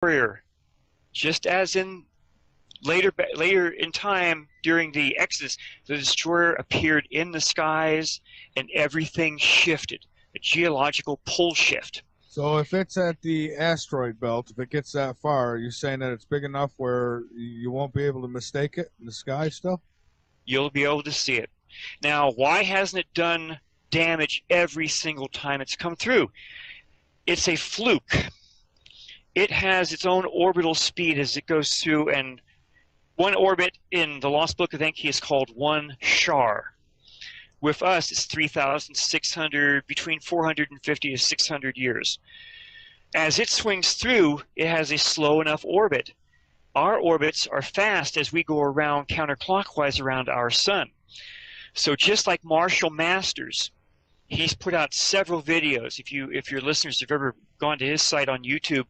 destroyer, just as in later in time during the Exodus, the destroyer appeared in the skies and everything shifted, a geological pole shift. So if it's at the asteroid belt, if it gets that far, you're saying that it's big enough where you won't be able to mistake it in the sky still? You'll be able to see it. Now, why hasn't it done damage every single time it's come through? It's a fluke. It has its own orbital speed as it goes through, and one orbit in the Lost Book of Enki is called 1 Shar. With us, it's 3,600, between 450 to 600 years. As it swings through, it has a slow enough orbit. Our orbits are fast as we go around counterclockwise around our sun. So just like Marshall Masters, he's put out several videos. If your listeners have ever gone to his site on YouTube,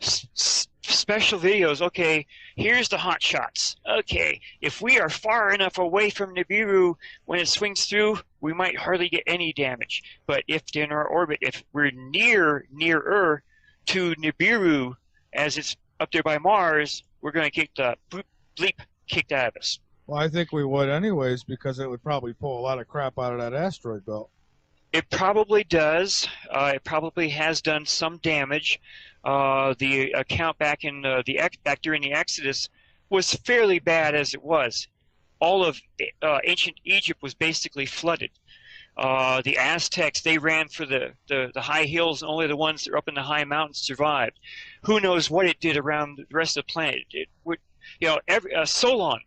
special videos. Okay, here's the hot shots. Okay, if we are far enough away from Nibiru when it swings through, we might hardly get any damage. But if in our orbit, if we're nearer to Nibiru as it's up there by Mars, we're going to get the bleep kicked out of us. Well, I think we would anyways, because it would probably pull a lot of crap out of that asteroid belt. It probably does. It probably has done some damage. The account back in back during the Exodus was fairly bad as it was. All of ancient Egypt was basically flooded. The Aztecs, they ran for the high hills, and only the ones that were up in the high mountains survived. Who knows what it did around the rest of the planet? It would, Solon,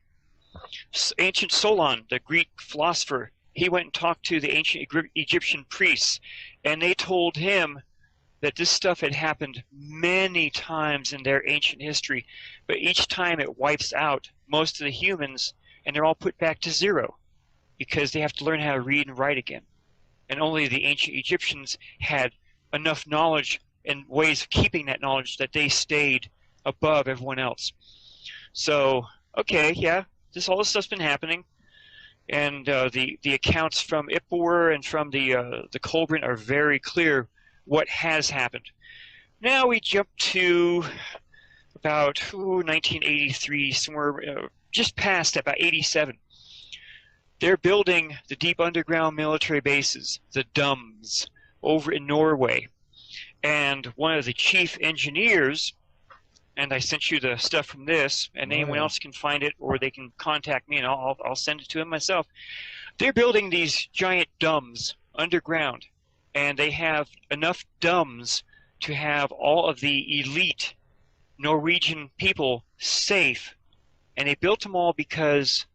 ancient Solon, the Greek philosopher. He went and talked to the ancient Egyptian priests, and they told him that this stuff had happened many times in their ancient history, but each time it wipes out most of the humans, and they're all put back to zero because they have to learn how to read and write again. And only the ancient Egyptians had enough knowledge and ways of keeping that knowledge that they stayed above everyone else. So, okay, yeah, all this stuff's been happening. And the accounts from Ippur and from the Kolbrin are very clear what has happened. Now we jump to about 1983, somewhere just past about 87. They're building the deep underground military bases, the DUMS, over in Norway. And one of the chief engineers, and I sent you the stuff from this, and anyone else can find it, or they can contact me, and I'll send it to them myself. They're building these giant DUMS underground, and they have enough DUMS to have all of the elite Norwegian people safe. And they built them all because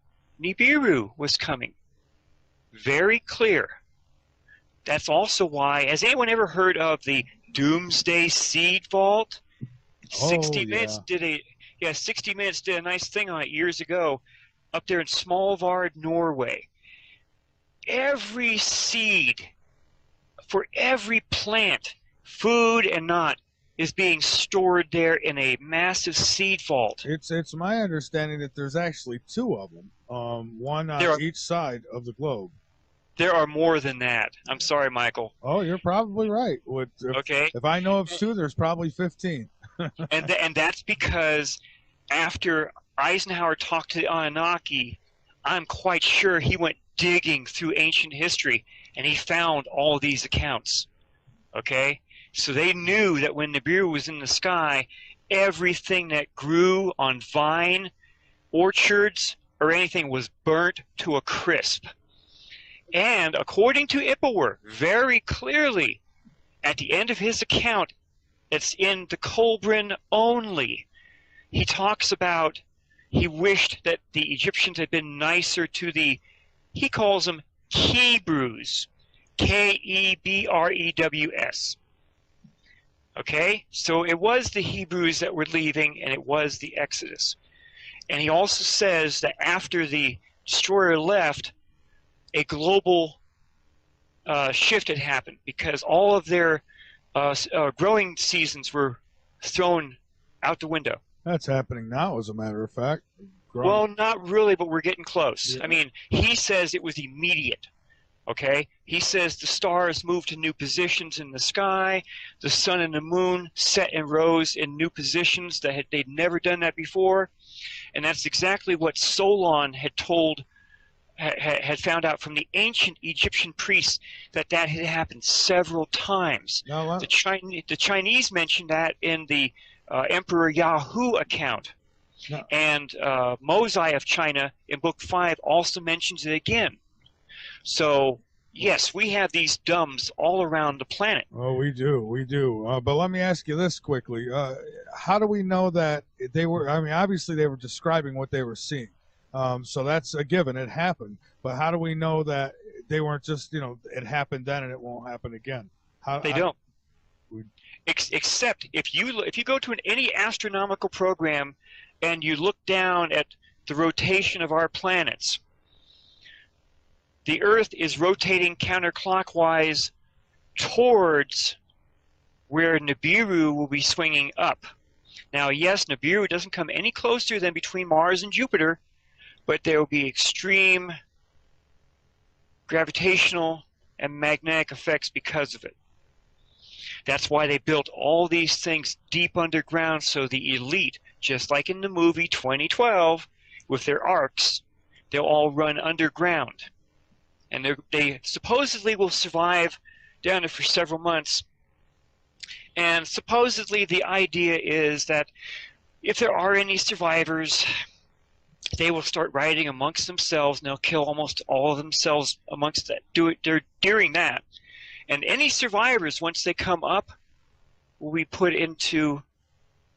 Nibiru was coming. Very clear. That's also why, has anyone ever heard of the Doomsday Seed Vault? 60 Minutes did a 60 Minutes did a nice thing on it years ago up there in Svalbard, Norway. Every seed for every plant, food and not, is being stored there in a massive seed vault. It's my understanding that there's actually two of them, one on each side of the globe. There are more than that. I'm sorry, Michael. Oh, you're probably right. If I know of two, there's probably 15. and that's because after Eisenhower talked to the Anunnaki, I'm quite sure he went digging through ancient history and he found all of these accounts. Okay? So they knew that when Nibiru was in the sky, everything that grew on vine, orchards, or anything was burnt to a crisp. And according to Ippur, very clearly, at the end of his account, it's in the Kolbrin only, he talks about he wished that the Egyptians had been nicer to he calls them Hebrews, K-E-B-R-E-W-S. Okay? So it was the Hebrews that were leaving, and it was the Exodus. And he also says that after the destroyer left, a global shift had happened because all of their growing seasons were thrown out the window. That's happening now, as a matter of fact. Well, not really, but we're getting close. Yeah. I mean, he says it was immediate. Okay? He says the stars move to new positions in the sky. The sun and the moon set and rose in new positions that they'd never done that before. And that's exactly what Solon had found out from the ancient Egyptian priests, that had happened several times. No, The Chinese mentioned that in the Emperor Yahoo account. no. And Mosai of China in Book 5 also mentions it again. So, yes, we have these dumbs all around the planet. Oh, we do. But let me ask you this quickly. How do we know that they were, I mean, obviously they were describing what they were seeing. So that's a given. It happened. But how do we know that they weren't just, it happened then and it won't happen again? They don't. Except if you go to any astronomical program and you look down at the rotation of our planets, the Earth is rotating counterclockwise towards where Nibiru will be swinging up. Now, yes, Nibiru doesn't come any closer than between Mars and Jupiter, but there will be extreme gravitational and magnetic effects because of it. That's why they built all these things deep underground, so the elite, just like in the movie 2012, with their arcs, they'll all run underground. And they supposedly will survive down there for several months. And supposedly the idea is that if there are any survivors, they will start riding amongst themselves, and they'll kill almost all of themselves amongst that. During that. And any survivors, once they come up, will be put into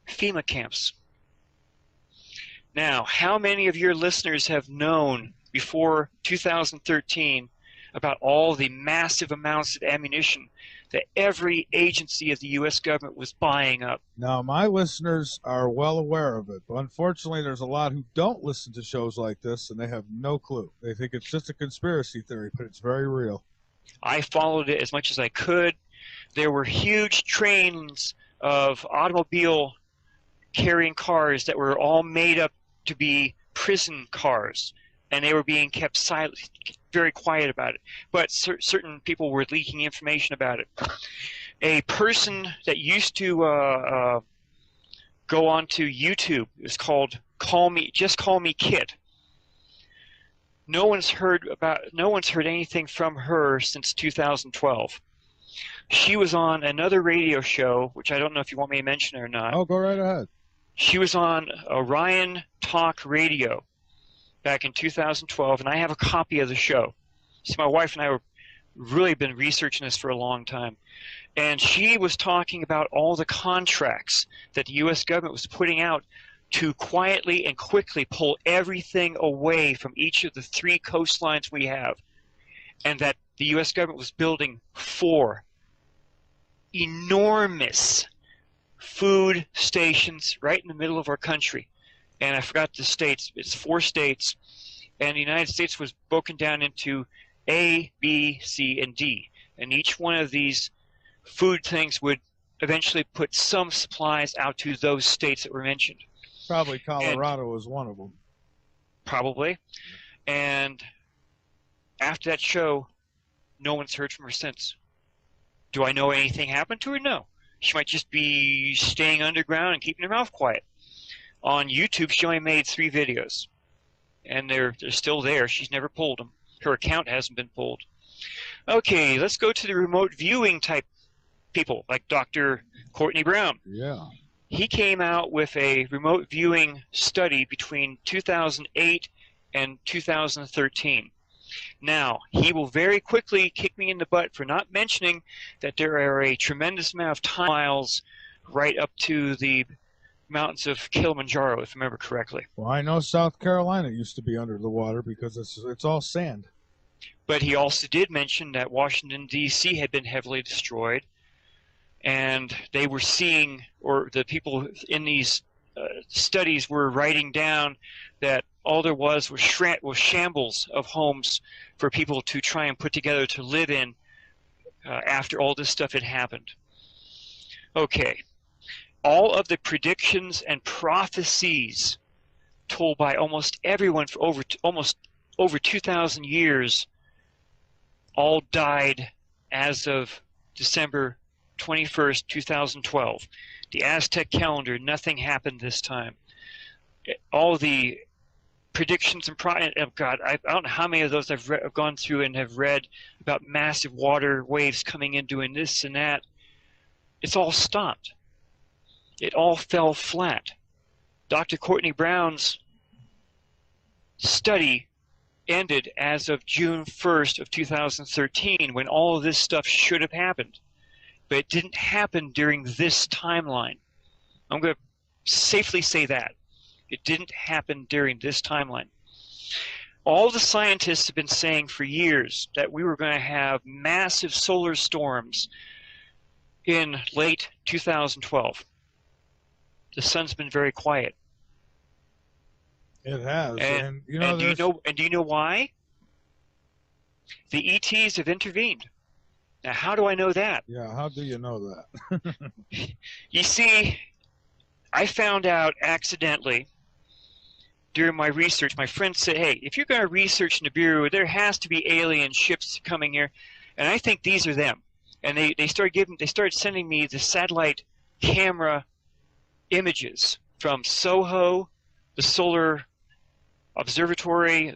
FEMA camps. Now, how many of your listeners have known before 2013 about all the massive amounts of ammunition that every agency of the U.S. government was buying up? Now, my listeners are well aware of it, but unfortunately there's a lot who don't listen to shows like this, and they have no clue. They think it's just a conspiracy theory, but it's very real. I followed it as much as I could. There were huge trains of automobile carrying cars that were all made up to be prison cars, and they were being kept silent, very quiet about it. But certain people were leaking information about it. A person that used to go onto YouTube is called Just Call Me Kit. No one's heard anything from her since 2012. She was on another radio show, which I don't know if you want me to mention it or not. Oh, go right ahead. She was on Orion Talk Radio back in 2012, and I have a copy of the show. See, my wife and I have really been researching this for a long time. And she was talking about all the contracts that the U.S. government was putting out to quietly and quickly pull everything away from each of the 3 coastlines we have, and that the U.S. government was building 4 enormous food stations right in the middle of our country. And I forgot the states. It's 4 states, and the United States was broken down into A, B, C, and D. And each one of these food things would eventually put some supplies out to those states that were mentioned. Probably Colorado was one of them. Probably. And after that show, no one's heard from her since. Do I know anything happened to her? No. She might just be staying underground and keeping her mouth quiet. On YouTube, she only made 3 videos. And they're still there. She's never pulled them. Her account hasn't been pulled. Okay, let's go to the remote viewing type people, like Dr. Courtney Brown. Yeah. He came out with a remote viewing study between 2008 and 2013. Now, he will very quickly kick me in the butt for not mentioning that there are a tremendous amount of time miles right up to the mountains of Kilimanjaro, if I remember correctly. Well, I know South Carolina used to be under the water because it's all sand. But he also did mention that Washington, D.C. had been heavily destroyed, and they were seeing, or the people in these studies were writing down that all there was shambles of homes for people to try and put together to live in after all this stuff had happened. Okay. All of the predictions and prophecies told by almost everyone for almost over 2,000 years all died as of December 21st, 2012. The Aztec calendar, nothing happened this time. All the predictions and oh God, I don't know how many of those I've gone through and have read about massive water waves coming in doing this and that. It's all stopped. It all fell flat. Dr. Courtney Brown's study ended as of June 1st of 2013, when all of this stuff should have happened. But it didn't happen during this timeline. I'm going to safely say that. It didn't happen during this timeline. All the scientists have been saying for years that we were going to have massive solar storms in late 2012. The sun's been very quiet. It has. And you know, do you know why? The ETs have intervened. Now, how do I know that? Yeah, how do you know that? You see, I found out accidentally during my research. My friend said, hey, if you're going to research Nibiru, there has to be alien ships coming here. And I think these are them. And they started sending me the satellite camera images from SOHO, the Solar Observatory,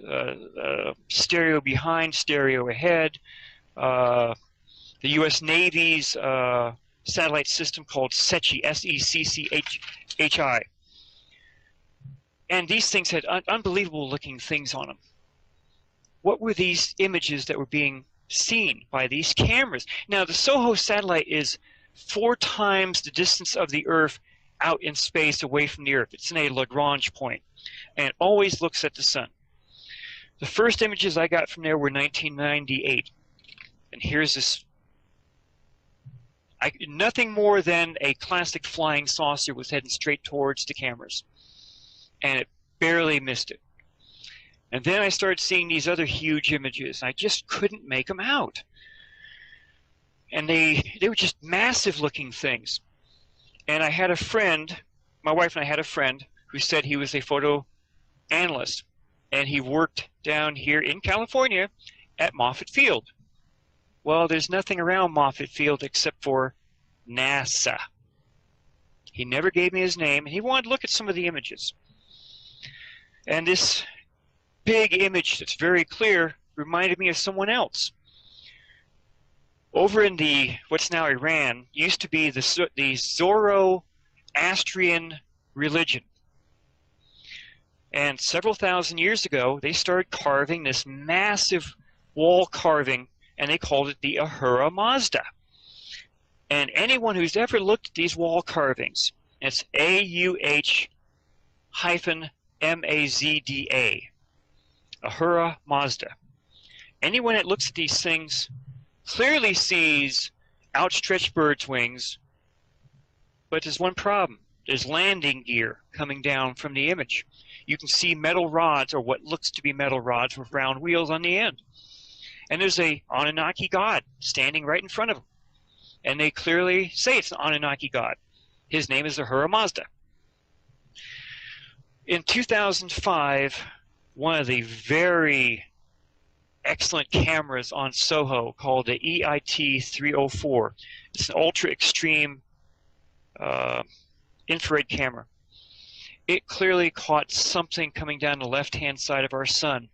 stereo behind, stereo ahead, the U.S. Navy's satellite system called SECCHI, S-E-C-C-H-I. And these things had unbelievable looking things on them. What were these images that were being seen by these cameras? Now, the SOHO satellite is 4 times the distance of the Earth out in space away from the Earth. It's in a Lagrange point, and it always looks at the sun. The first images I got from there were 1998. And here's this. Nothing more than a classic flying saucer was heading straight towards the cameras. And it barely missed it. And then I started seeing these other huge images. I just couldn't make them out. And they were just massive looking things. And I had a friend, my wife and I had a friend, who said he was a photo analyst. And he worked down here in California at Moffett Field. Well, there's nothing around Moffett Field except for NASA. He never gave me his name, and he wanted to look at some of the images. And this big image that's very clear reminded me of someone else. Over in what's now Iran, used to be the Zoroastrian religion. And several thousand years ago, they started carving this massive wall carving, and they called it the Ahura Mazda. And anyone who's ever looked at these wall carvings, it's A-U-H-M-A-Z-D-A, Ahura Mazda. Anyone that looks at these things clearly sees outstretched birds' wings, but there's one problem. There's landing gear coming down from the image. You can see metal rods, or what looks to be metal rods with round wheels on the end. And there's a Anunnaki god standing right in front of them. And they clearly say it's an Anunnaki god. His name is Ahura Mazda. In 2005, one of the very excellent cameras on SOHO called the EIT-304. It's an ultra-extreme infrared camera. It clearly caught something coming down the left-hand side of our sun.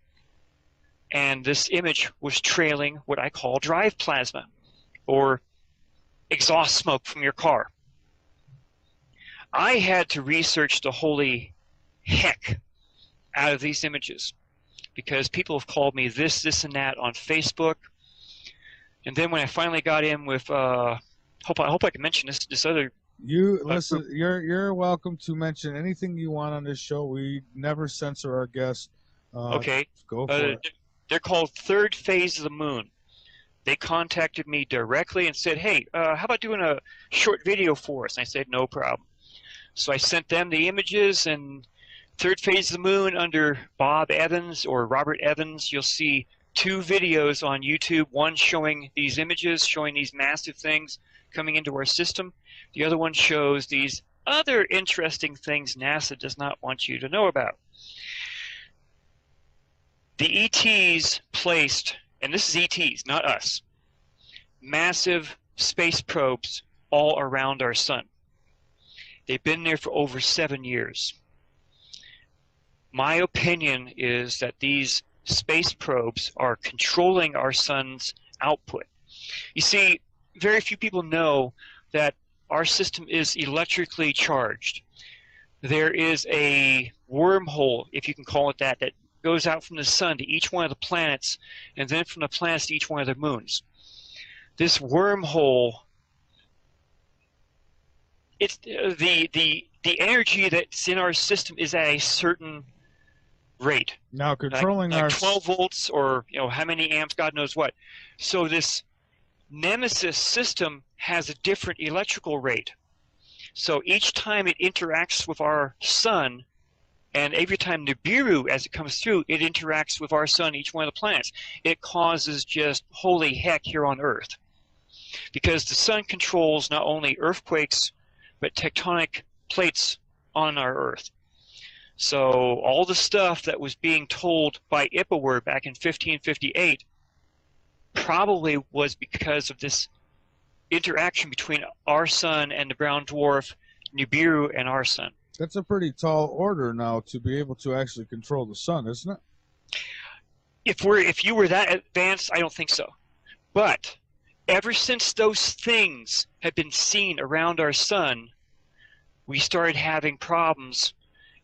And this image was trailing what I call drive plasma, or exhaust smoke from your car. I had to research the holy heck out of these images, because people have called me this, and that on Facebook. And then when I finally got in with, I hope I can mention this other. You listen. You're welcome to mention anything you want on this show. We never censor our guests. Okay. Go for it. They're called Third Phase of the Moon. They contacted me directly and said, hey, how about doing a short video for us? And I said, no problem. So I sent them the images, and Third Phase of the Moon under Bob Evans or Robert Evans, you'll see 2 videos on YouTube, one showing these images, showing these massive things coming into our system. The other one shows these other interesting things NASA does not want you to know about. The ETs placed and this is ETs, not us, massive space probes all around our sun. They've been there for over 7 years. My opinion is that these space probes are controlling our sun's output. You see, very few people know that our system is electrically charged. There is a wormhole, if you can call it that goes out from the sun to each one of the planets, and then from the planets to each one of the moons. This wormhole, it's the energy that's in our system is at a certain rate. Now controlling like our 12 volts, or how many amps, God knows what. So this Nemesis system has a different electrical rate. So each time it interacts with our sun, and every time Nibiru, as it comes through, it interacts with our sun, each one of the planets, it causes just holy heck here on Earth. Because the sun controls not only earthquakes, but tectonic plates on our Earth. So all the stuff that was being told by MORE back in 1558 probably was because of this interaction between our sun and the brown dwarf, Nibiru, and our sun. That's a pretty tall order now to be able to actually control the sun, isn't it? If you were that advanced, I don't think so. But ever since those things have been seen around our sun, we started having problems.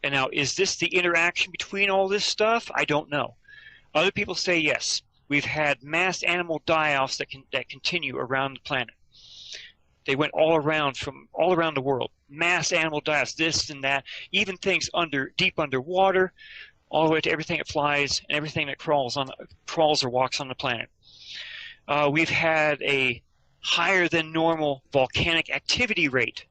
And now, is this the interaction between all this stuff? I don't know. Other people say yes. We've had mass animal die-offs that continue around the planet. They went all around the world. Mass animal die-offs, this and that, even things deep underwater, all the way to everything that flies and everything that crawls or walks on the planet. We've had a higher than normal volcanic activity rate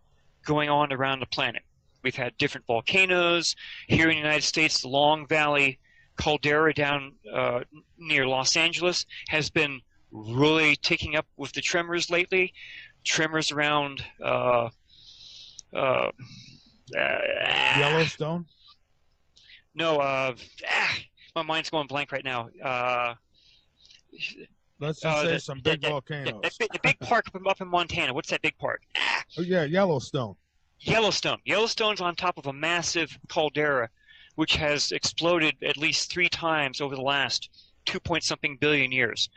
going on around the planet. We've had different volcanoes. Here in the United States, the Long Valley caldera down near Los Angeles has been really ticking up with the tremors lately. Tremors around Yellowstone? No, my mind's going blank right now. Let's just say some big volcanoes. The big park up in Montana. What's that big park? Oh, yeah, Yellowstone. Yellowstone. Yellowstone's on top of a massive caldera, which has exploded at least 3 times over the last 2-point-something billion years.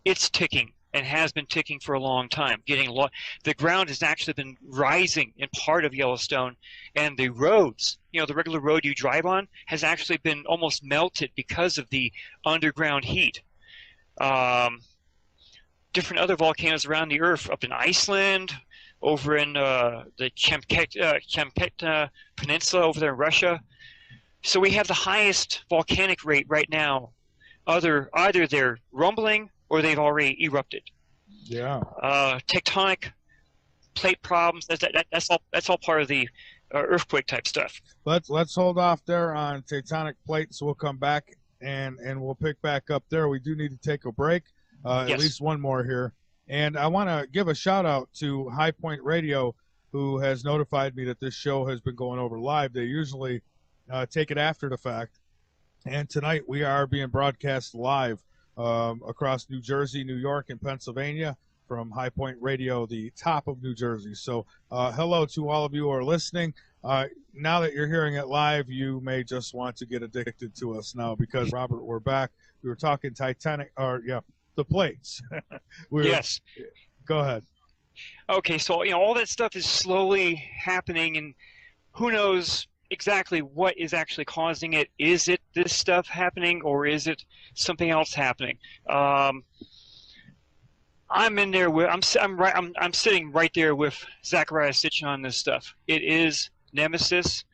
It's ticking and has been ticking for a long time. The ground has actually been rising in part of Yellowstone, and the roads, the regular road you drive on, has actually been almost melted because of the underground heat. Different other volcanoes around the Earth, up in Iceland, over in the Chemketa Peninsula over there in Russia. So we have the highest volcanic rate right now. Either they're rumbling or they've already erupted. Yeah. Tectonic plate problems. That's all part of the earthquake type stuff. Let's hold off there on tectonic plates. We'll come back and we'll pick back up there. We do need to take a break. Yes. At least one more here. And I want to give a shout out to High Point Radio, who has notified me that this show has been going over live. They usually take it after the fact. And tonight we are being broadcast live across New Jersey, New York, and Pennsylvania from High Point Radio, the top of New Jersey. So hello to all of you who are listening. Now that you're hearing it live, you may just want to get addicted to us now because, Robert, we're back. We were talking the plates. Yes. Go ahead. Okay, so all that stuff is slowly happening, and who knows exactly what is actually causing it. Is it this stuff happening, or is it something else happening? I'm in there with I'm sitting right there with Zachariah Sitchin on this stuff. It is Nemesis.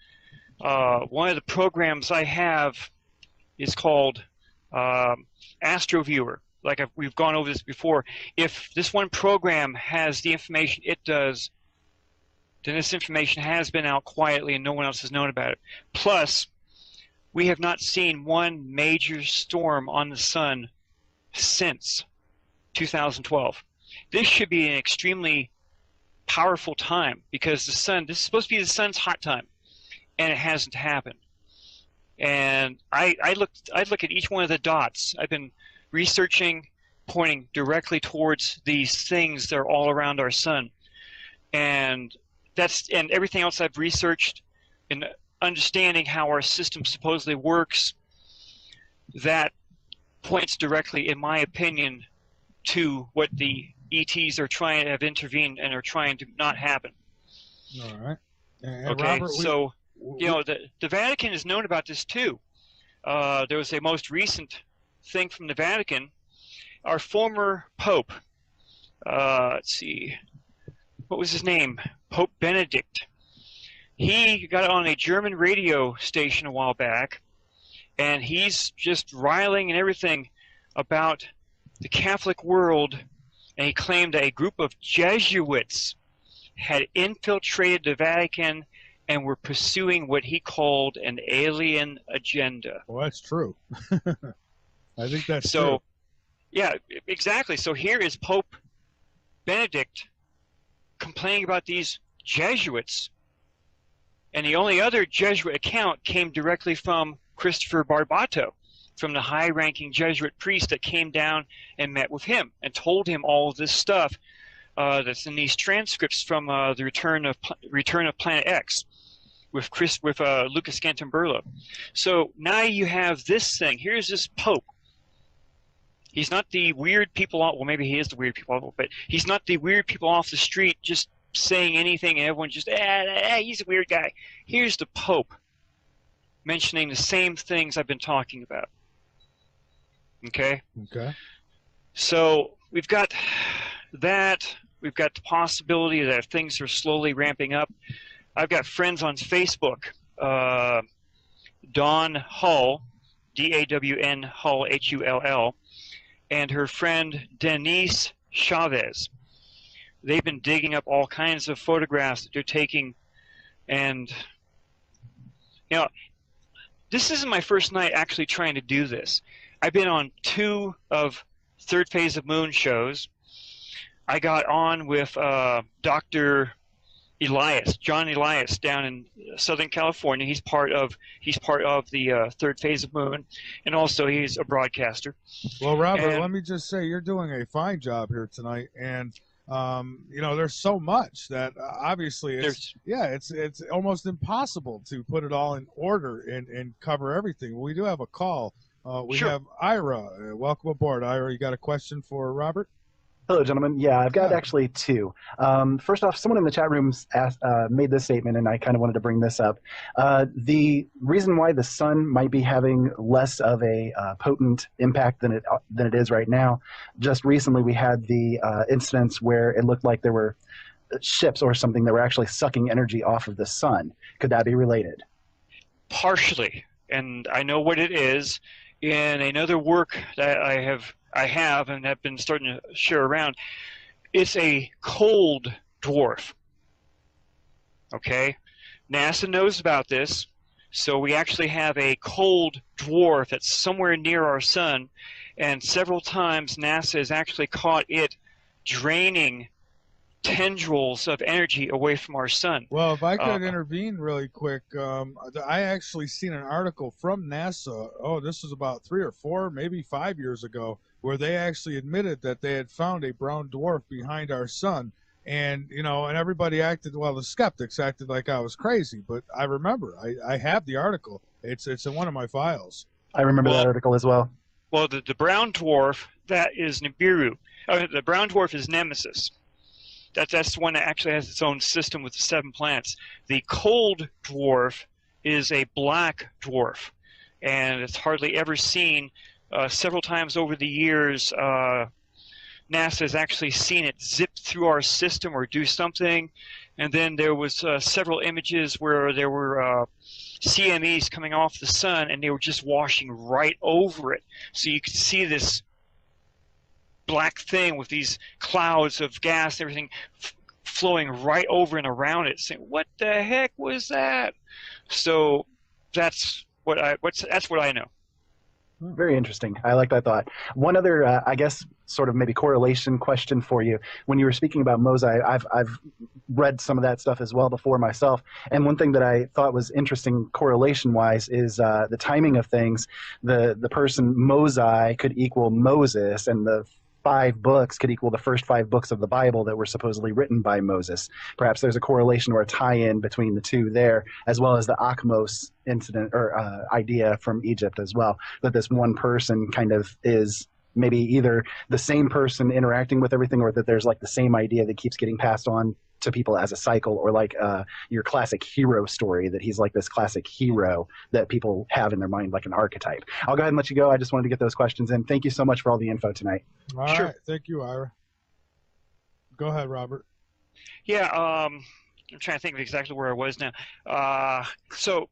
One of the programs I have is called AstroViewer. We've gone over this before. If this one program has the information it does, then this information has been out quietly and no one else has known about it. Plus, we have not seen one major storm on the sun since 2012. This should be an extremely powerful time because this is supposed to be the sun's hot time, and it hasn't happened. And I look at each one of the dots. I've been researching pointing directly towards these things that are all around our sun. And everything else I've researched in understanding how our system supposedly works, that points directly, in my opinion, to what the ETs are trying to have intervened and are trying to not happen. All right. And Okay, Robert, so the Vatican has known about this too. There was a most recent thing from the Vatican. Our former Pope, let's see, what was his name? Pope Benedict. He got on a German radio station a while back, and he's just riling and everything about the Catholic world, and he claimed that a group of Jesuits had infiltrated the Vatican and were pursuing what he called an alien agenda. Well, that's true. I think that's so true. Yeah, exactly. So here is Pope Benedict complaining about these Jesuits, and the only other Jesuit account came directly from Christopher Barbato, from the high-ranking Jesuit priest that came down and met with him and told him all of this stuff that's in these transcripts from the Return of Planet X with Lucas Gantamberlo. So now you have this thing. Here's this Pope. He's not the weird people, well, maybe he is the weird people, but he's not the weird people off the street just saying anything and everyone just, he's a weird guy. Here's the Pope mentioning the same things I've been talking about. Okay? Okay. So we've got that. We've got the possibility that things are slowly ramping up. I've got friends on Facebook. Dawn Hull, D-A-W-N Hull, H-U-L-L, and her friend Denise Chavez. They've been digging up all kinds of photographs that they're taking, and this isn't my first night actually trying to do this. I've been on 2 of Third Phase of Moon shows. I got on with Dr. Elias, John Elias, down in Southern California. He's part of the Third Phase of Moon, and also he's a broadcaster. Well, Robert, let me just say you're doing a fine job here tonight, and there's so much that obviously it's almost impossible to put it all in order and cover everything. We do have a call. We have Ira. Welcome aboard, Ira. You got a question for Robert? Hello, gentlemen. Yeah, I've got actually 2. First off, someone in the chat room made this statement, and I kind of wanted to bring this up. The reason why the sun might be having less of a potent impact than it is right now, just recently we had the incidents where it looked like there were ships or something that were actually sucking energy off of the sun. Could that be related? Partially, and I know what it is. In another work that I have and have been starting to share around, it's a cold dwarf. Okay? NASA knows about this, so we actually have a cold dwarf that's somewhere near our sun, and several times NASA has actually caught it draining tendrils of energy away from our sun. Well, if I could intervene really quick, I actually seen an article from NASA, this was about 3 or 4, maybe 5 years ago, where they actually admitted that they had found a brown dwarf behind our sun. And, and everybody acted, well, the skeptics acted like I was crazy, but I remember, I have the article. It's in one of my files. I remember that article as well. Well, the brown dwarf, that is Nibiru. The brown dwarf is Nemesis. That's the one that actually has its own system with the 7 planets. The cold dwarf is a black dwarf, and it's hardly ever seen. Several times over the years, NASA has actually seen it zip through our system or do something. And then there was several images where there were CMEs coming off the sun, and they were just washing right over it. So you could see this black thing with these clouds of gas, everything flowing right over and around it, saying, "What the heck was that?" So that's what I know. Very interesting. I like that thought. One other, I guess, sort of maybe correlation question for you. When you were speaking about Mosai, I've read some of that stuff as well before myself. And one thing that I thought was interesting correlation-wise is the timing of things. The person Mosai could equal Moses, and the 5 books could equal the first 5 books of the Bible that were supposedly written by Moses. Perhaps there's a correlation or a tie-in between the two there, as well as the Akhmos incident or idea from Egypt as well, that this one person kind of is maybe either the same person interacting with everything, or that there's like the same idea that keeps getting passed on to people as a cycle, or like your classic hero story, that he's like this classic hero that people have in their mind like an archetype. I'll go ahead and let you go. I just wanted to get those questions in. Thank you so much for all the info tonight. All right. Thank you, Ira. Go ahead, Robert. Yeah, I'm trying to think of exactly where I was now. So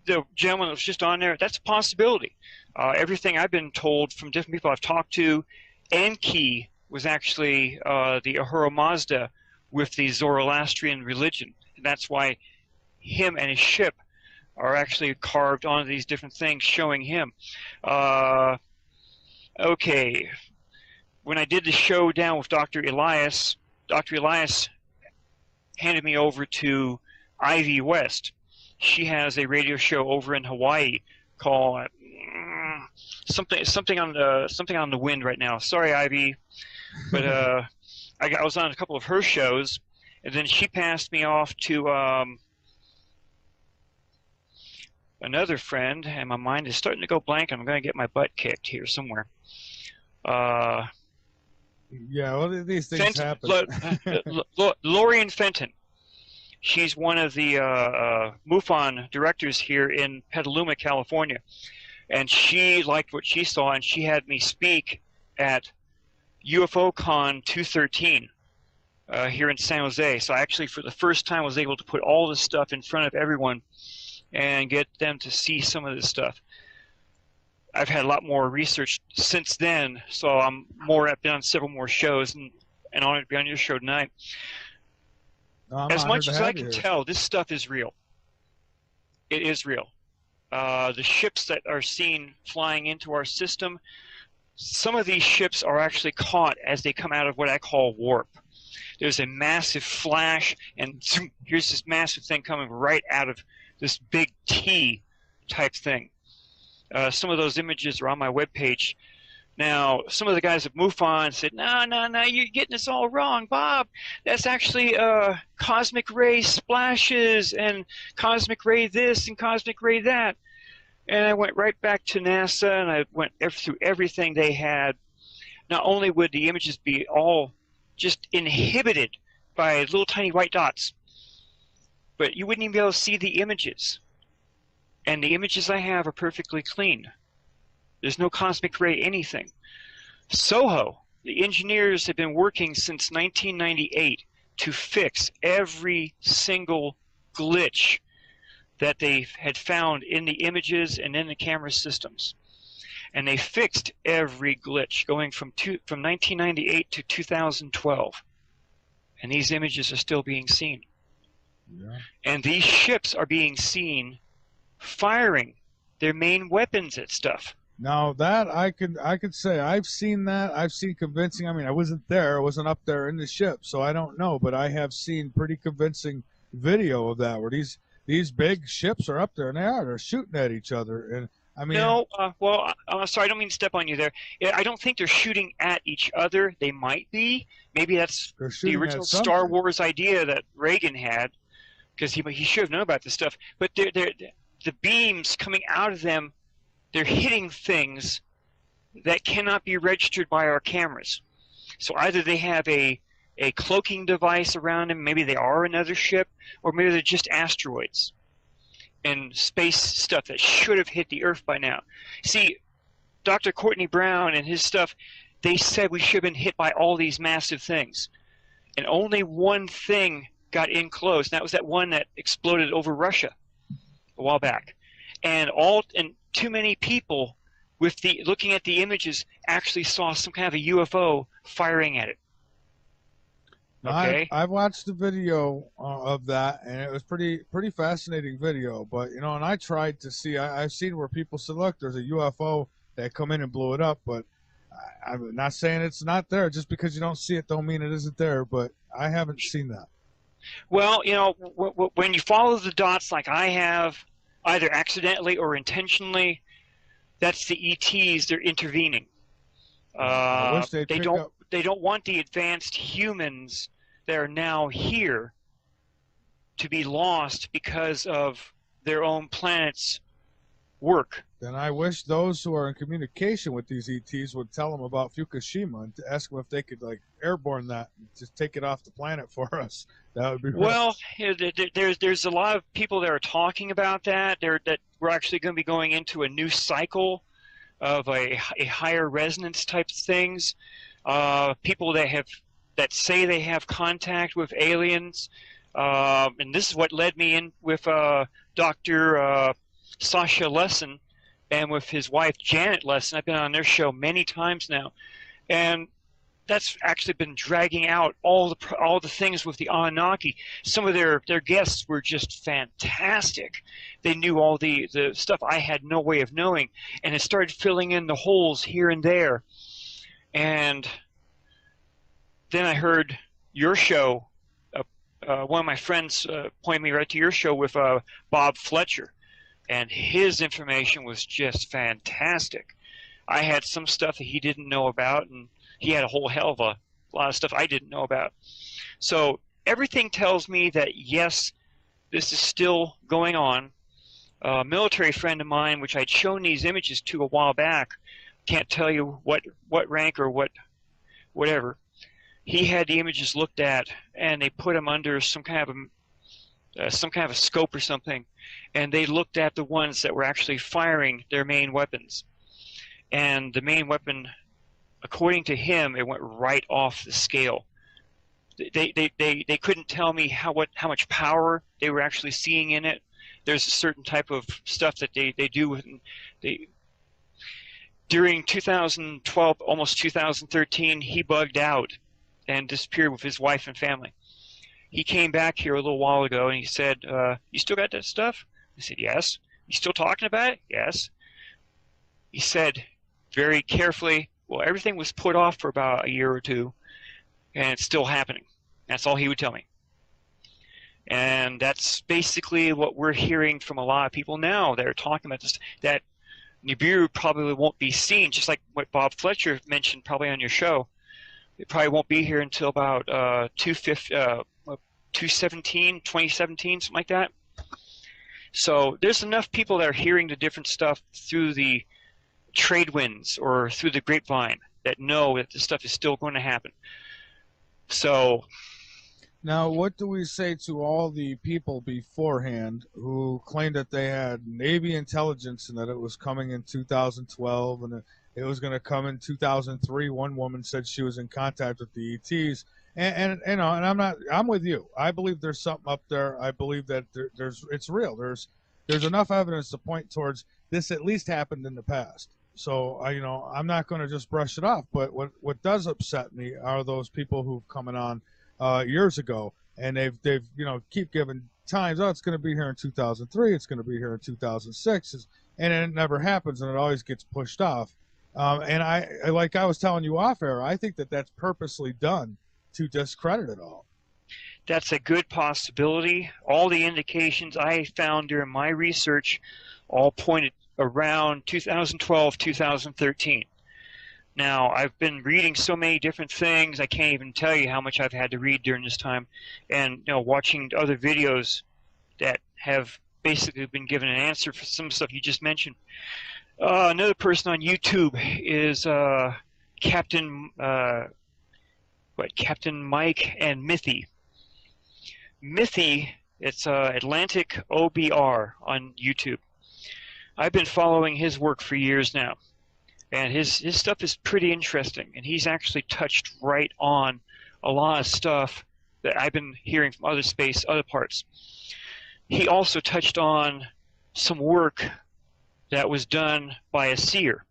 the gentleman that was just on there, that's a possibility. Everything I've been told from different people I've talked to, Enki was actually the Ahura Mazda with the Zoroastrian religion. And that's why him and his ship are actually carved onto these different things showing him. Okay, when I did the show down with Dr. Elias handed me over to Ivy West. She has a radio show over in Hawaii called something on the wind right now. Sorry, Ivy, but I was on a couple of her shows, and then she passed me off to another friend, and my mind is starting to go blank. I'm going to get my butt kicked here somewhere. Yeah, well, these things happen. Lorian Fenton. She's one of the MUFON directors here in Petaluma, California. And she liked what she saw, and she had me speak at UFOCon 213 here in San Jose. So I actually, for the first time, was able to put all this stuff in front of everyone and get them to see some of this stuff. I've had a lot more research since then, so I've been on several more shows, and honored to be on your show tonight. As much as I can tell, this stuff is real. It is real. The ships that are seen flying into our system, some of these ships are actually caught as they come out of what I call warp. There's a massive flash, and zoom, here's this massive thing coming right out of this big T type thing. Some of those images are on my webpage. Now, some of the guys at MUFON said, no, you're getting this all wrong, Bob. That's actually cosmic ray splashes and cosmic ray this and cosmic ray that. And I went right back to NASA, and I went through everything they had. Not only would the images be all just inhibited by little tiny white dots, but you wouldn't even be able to see the images. And the images I have are perfectly clean. There's no cosmic ray anything. SOHO, the engineers have been working since 1998 to fix every single glitch that they had found in the images and in the camera systems. And they fixed every glitch going from 1998 to 2012. And these images are still being seen. Yeah. And these ships are being seen firing their main weapons at stuff. Now that I could say I've seen that. I've seen convincing. I mean, I wasn't there. I wasn't up there in the ship, so I don't know. But I have seen pretty convincing video of that, where these big ships are up there and they're shooting at each other. And I mean, no. Sorry, I don't mean to step on you there. I don't think they're shooting at each other. They might be. Maybe that's the original Star Wars idea that Reagan had, because he should have known about this stuff. But the beams coming out of them, they're hitting things that cannot be registered by our cameras. So either they have a cloaking device around them, maybe they are another ship, or maybe they're just asteroids and space stuff that should have hit the Earth by now. See, Dr. Courtney Brown and his stuff, they said we should have been hit by all these massive things. And only one thing got in close, and that was that one that exploded over Russia a while back. And too many people looking at the images actually saw some kind of a UFO firing at it. Okay. I've watched the video of that, and it was pretty fascinating video. But and I tried to see. I've seen where people said, "Look, there's a UFO that come in and blew it up." But I'm not saying it's not there. Just because you don't see it, don't mean it isn't there. But I haven't seen that. Well, when you follow the dots like I have, either accidentally or intentionally, that's the ETs. They're intervening. I wish they'd They pick don't. up. They don't want the advanced humans that are now here to be lost because of their own planet's work. Then I wish those who are in communication with these ETs would tell them about Fukushima and to ask them if they could like airborne that and just take it off the planet for us. That would be Well, there's a lot of people that are talking about that. That we're actually going to be going into a new cycle of a higher resonance type things. People that say they have contact with aliens, and this is what led me in with Dr. Sasha Lesson and with his wife Janet Lesson. I've been on their show many times now, and that's actually been dragging out all the things with the Anunnaki. Some of their guests were just fantastic. They knew all the stuff I had no way of knowing, and it started filling in the holes here and there. And then I heard your show. One of my friends pointed me right to your show with Bob Fletcher, and his information was just fantastic. I had some stuff that he didn't know about, and he had a whole hell of a lot of stuff I didn't know about. So everything tells me that, yes, this is still going on. A military friend of mine, which I'd shown these images to a while back, can't tell you what rank or whatever, he had the images looked at, and they put them under some kind of a scope or something, and they looked at the ones that were actually firing their main weapons. And the main weapon, according to him, it went right off the scale. They couldn't tell me how much power they were actually seeing in it. There's a certain type of stuff that they do during 2012, almost 2013, he bugged out and disappeared with his wife and family. He came back here a little while ago and he said, "You still got that stuff?" I said, "Yes." "You still talking about it?" "Yes." He said very carefully, "Well, everything was put off for about a year or two, and it's still happening." That's all he would tell me. And that's basically what we're hearing from a lot of people now that are talking about this, that Nibiru probably won't be seen, just like what Bob Fletcher mentioned probably on your show. It probably won't be here until about 2017, something like that. So there's enough people that are hearing the different stuff through the trade winds or through the grapevine that know that this stuff is still going to happen. So now, what do we say to all the people beforehand who claimed that they had Navy intelligence and that it was coming in 2012 and it was going to come in 2003? One woman said she was in contact with the ETs, and you know, and I'm with you. I believe there's something up there. I believe that it's real. There's enough evidence to point towards this at least happened in the past. So I'm not going to just brush it off. But what does upset me are those people who've come on years ago, and they've keep giving times. Oh, it's going to be here in 2003. It's going to be here in 2006, and it never happens, and it always gets pushed off. And I like I was telling you off air, I think that that's purposely done to discredit it all. that's a good possibility. All the indications I found during my research all pointed around 2012, 2013. Now, I've been reading so many different things, I can't even tell you how much I've had to read during this time, and watching other videos that have basically been given an answer for some stuff you just mentioned. Another person on YouTube is Captain Mike and Mithy. Mithy, it's Atlantic OBR on YouTube. I've been following his work for years now, and his stuff is pretty interesting, and he's actually touched right on a lot of stuff that I've been hearing from other parts. He also touched on some work that was done by a seer,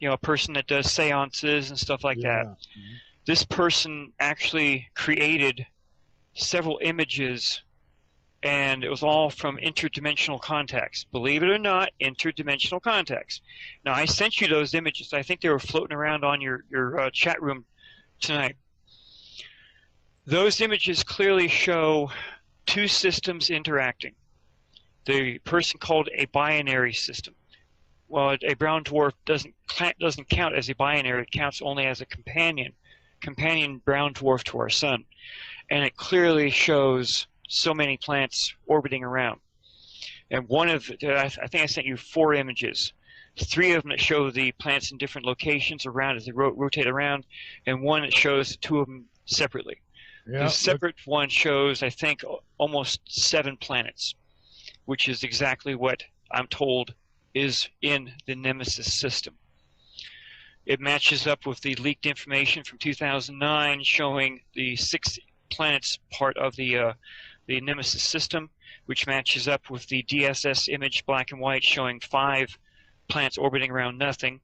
a person that does seances and stuff like that. Mm-hmm. This person actually created several images, and it was all from interdimensional contacts. Believe it or not, interdimensional contacts. Now, I sent you those images. I think they were floating around on your chat room tonight. Those images clearly show two systems interacting. The person called a binary system. well, a brown dwarf doesn't count as a binary. It counts only as a companion brown dwarf to our sun, and it clearly shows so many planets orbiting around. And one of I think I sent you 4 images. 3 of them that show the planets in different locations around as they rotate around, and one that shows 2 of them separately. Yeah, the separate one shows, I think, almost 7 planets, which is exactly what I'm told is in the Nemesis system. It matches up with the leaked information from 2009 showing the 6 planets part of the Nemesis system, which matches up with the DSS image black and white showing 5 planets orbiting around nothing,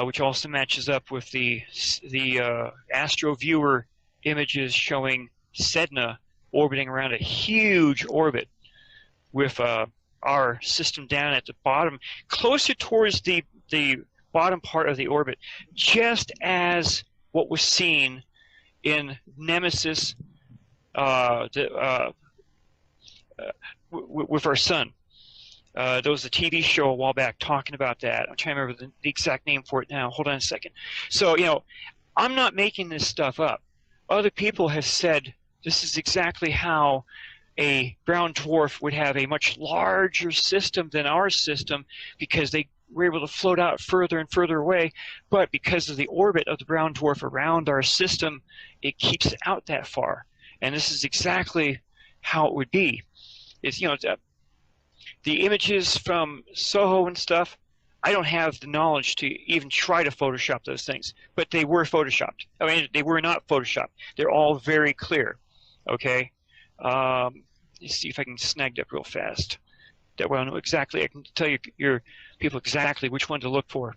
which also matches up with the Astro Viewer images showing Sedna orbiting around a huge orbit with our system down at the bottom, closer towards the bottom part of the orbit, just as what was seen in Nemesis with our sun. There was a TV show a while back talking about that. I'm trying to remember the exact name for it now. Hold on a second. So, I'm not making this stuff up. Other people have said this is exactly how a brown dwarf would have a much larger system than our system because they were able to float out further and further away. But because of the orbit of the brown dwarf around our system, it keeps it out that far. And this is exactly how it would be. It's, the images from Soho and stuff, I don't have the knowledge to even try to Photoshop those things, but they were Photoshopped. I mean, they were not Photoshopped. They're all very clear, okay? Let's see if I can snag that real fast. That way I know exactly, I can tell your people exactly which one to look for.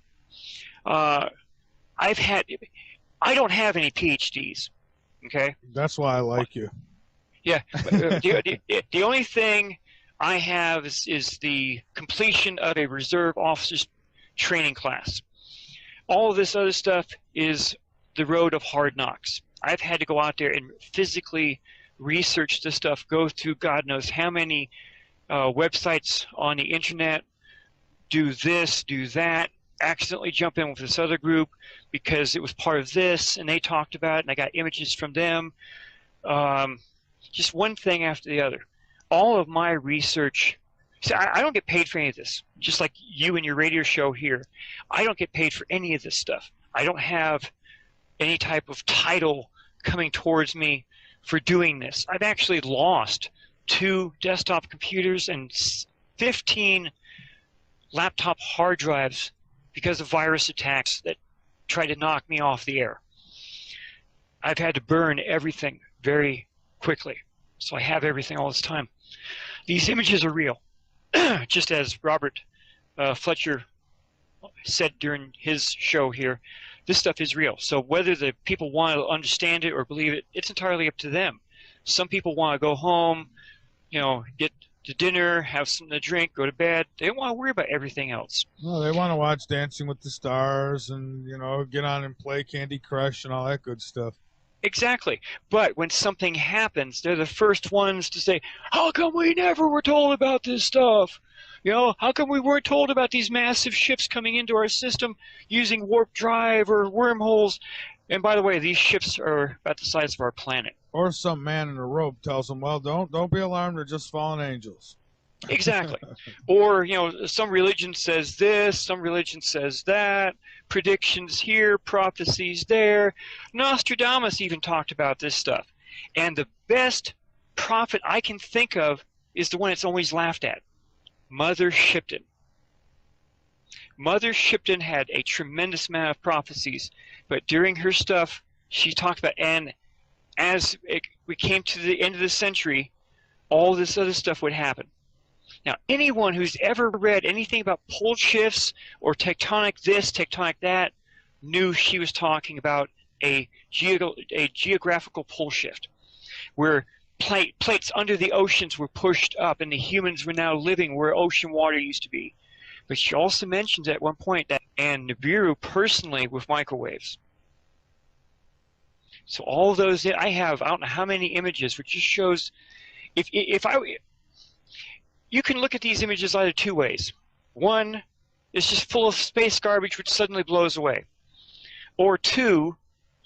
I don't have any PhDs, okay? That's why I like you. Yeah, but, the only thing I have is the completion of a reserve officer's training class. All of this other stuff is the road of hard knocks. I've had to go out there and physically research this stuff, go through God knows how many websites on the internet, do this, do that, accidentally jump in with this other group because it was part of this and they talked about it and I got images from them. Just one thing after the other. All of my research, see, I don't get paid for any of this, just like you and your radio show here. I don't get paid for any of this stuff. I don't have any type of title coming towards me for doing this. I've actually lost 2 desktop computers and 15 laptop hard drives because of virus attacks that tried to knock me off the air. I've had to burn everything very quickly, so I have everything all this time. These images are real, just as Robert Fletcher said during his show here. This stuff is real. So whether the people want to understand it or believe it, it's entirely up to them. Some people want to go home, get to dinner, have something to drink, go to bed. They don't want to worry about everything else. No, they want to watch Dancing with the Stars and, get on and play Candy Crush and all that good stuff. Exactly. But when something happens, they're the first ones to say, how come we never were told about this stuff? How come we weren't told about these massive ships coming into our system using warp drive or wormholes? And by the way, these ships are about the size of our planet. Or some man in a robe tells them, well, don't be alarmed, they're just fallen angels. Exactly. Or, some religion says this, some religion says that, predictions here, prophecies there. Nostradamus even talked about this stuff. And the best prophet I can think of is the one that's always laughed at, Mother Shipton. Mother Shipton had a tremendous amount of prophecies, but during her stuff, she talked about, and as we came to the end of the century, all this other stuff would happen. Now, anyone who's ever read anything about pole shifts or tectonic this, tectonic that, knew she was talking about a geographical pole shift, where plates under the oceans were pushed up and the humans were now living where ocean water used to be. But she also mentions at one point that, and Nibiru personally with microwaves. So all of those, I don't know how many images, which just shows, you can look at these images either 2 ways. One, it's just full of space garbage which suddenly blows away. Or two,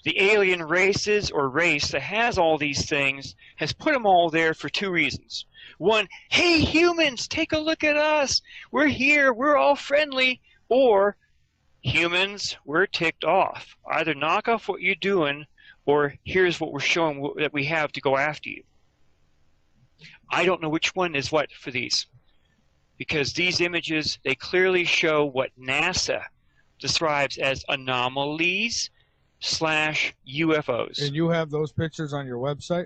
the alien races or race that has all these things has put them all there for two reasons. One, hey humans, take a look at us. We're here, we're all friendly. Or, humans, we're ticked off. Either knock off what you're doing, or here's what we're showing that we have to go after you. I don't know which one is what for these. Because these images, they clearly show what NASA describes as anomalies / UFOs. And you have those pictures on your website?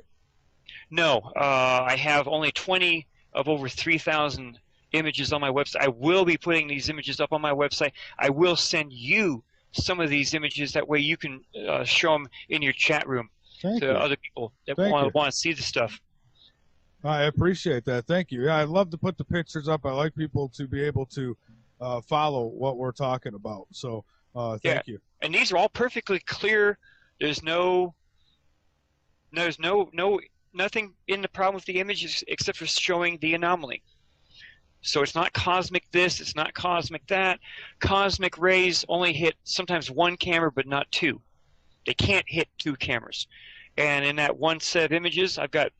No, I have only 20 of over 3,000 images on my website. I will be putting these images up on my website. I will send you some of these images. That way you can show them in your chat room to other people that want to see the stuff. I appreciate that. Thank you. Yeah, I love to put the pictures up. I like people to be able to follow what we're talking about. So thank you. And these are all perfectly clear. There's nothing in the problem with the images except for showing the anomaly. So it's not cosmic this, it's not cosmic that. Cosmic rays only hit sometimes one camera but not two. They can't hit two cameras. And in that one set of images, I've got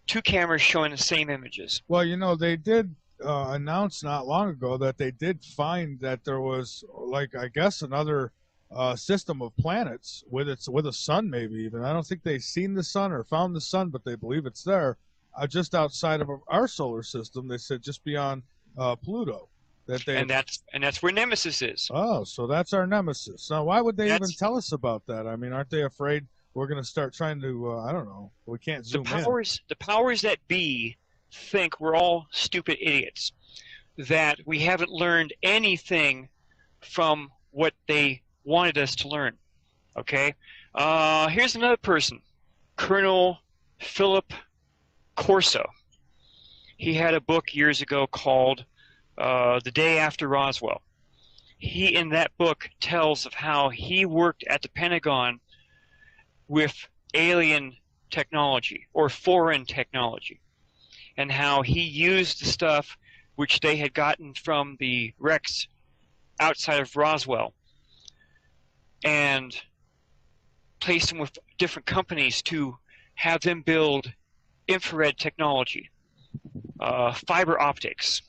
two cameras showing the same images. Well, you know, they did announce not long ago that they did find that there was, like, I guess another system of planets with a sun, maybe even. I don't think they've seen the sun or found the sun, but they believe it's there, just outside of our solar system. They said just beyond Pluto. And that's where Nemesis is. Oh, so that's our Nemesis. Now, why would they even tell us about that? I mean, aren't they afraid we're going to start trying to, I don't know, we can't zoom in. The powers that be think we're all stupid idiots, that we haven't learned anything from what they wanted us to learn. Okay? Here's another person, Colonel Philip Corso. He had a book years ago called The Day After Roswell. He, in that book, tells of how he worked at the Pentagon with alien technology or foreign technology, and how he used the stuff which they had gotten from the wrecks outside of Roswell and placed them with different companies to have them build infrared technology, fiber optics,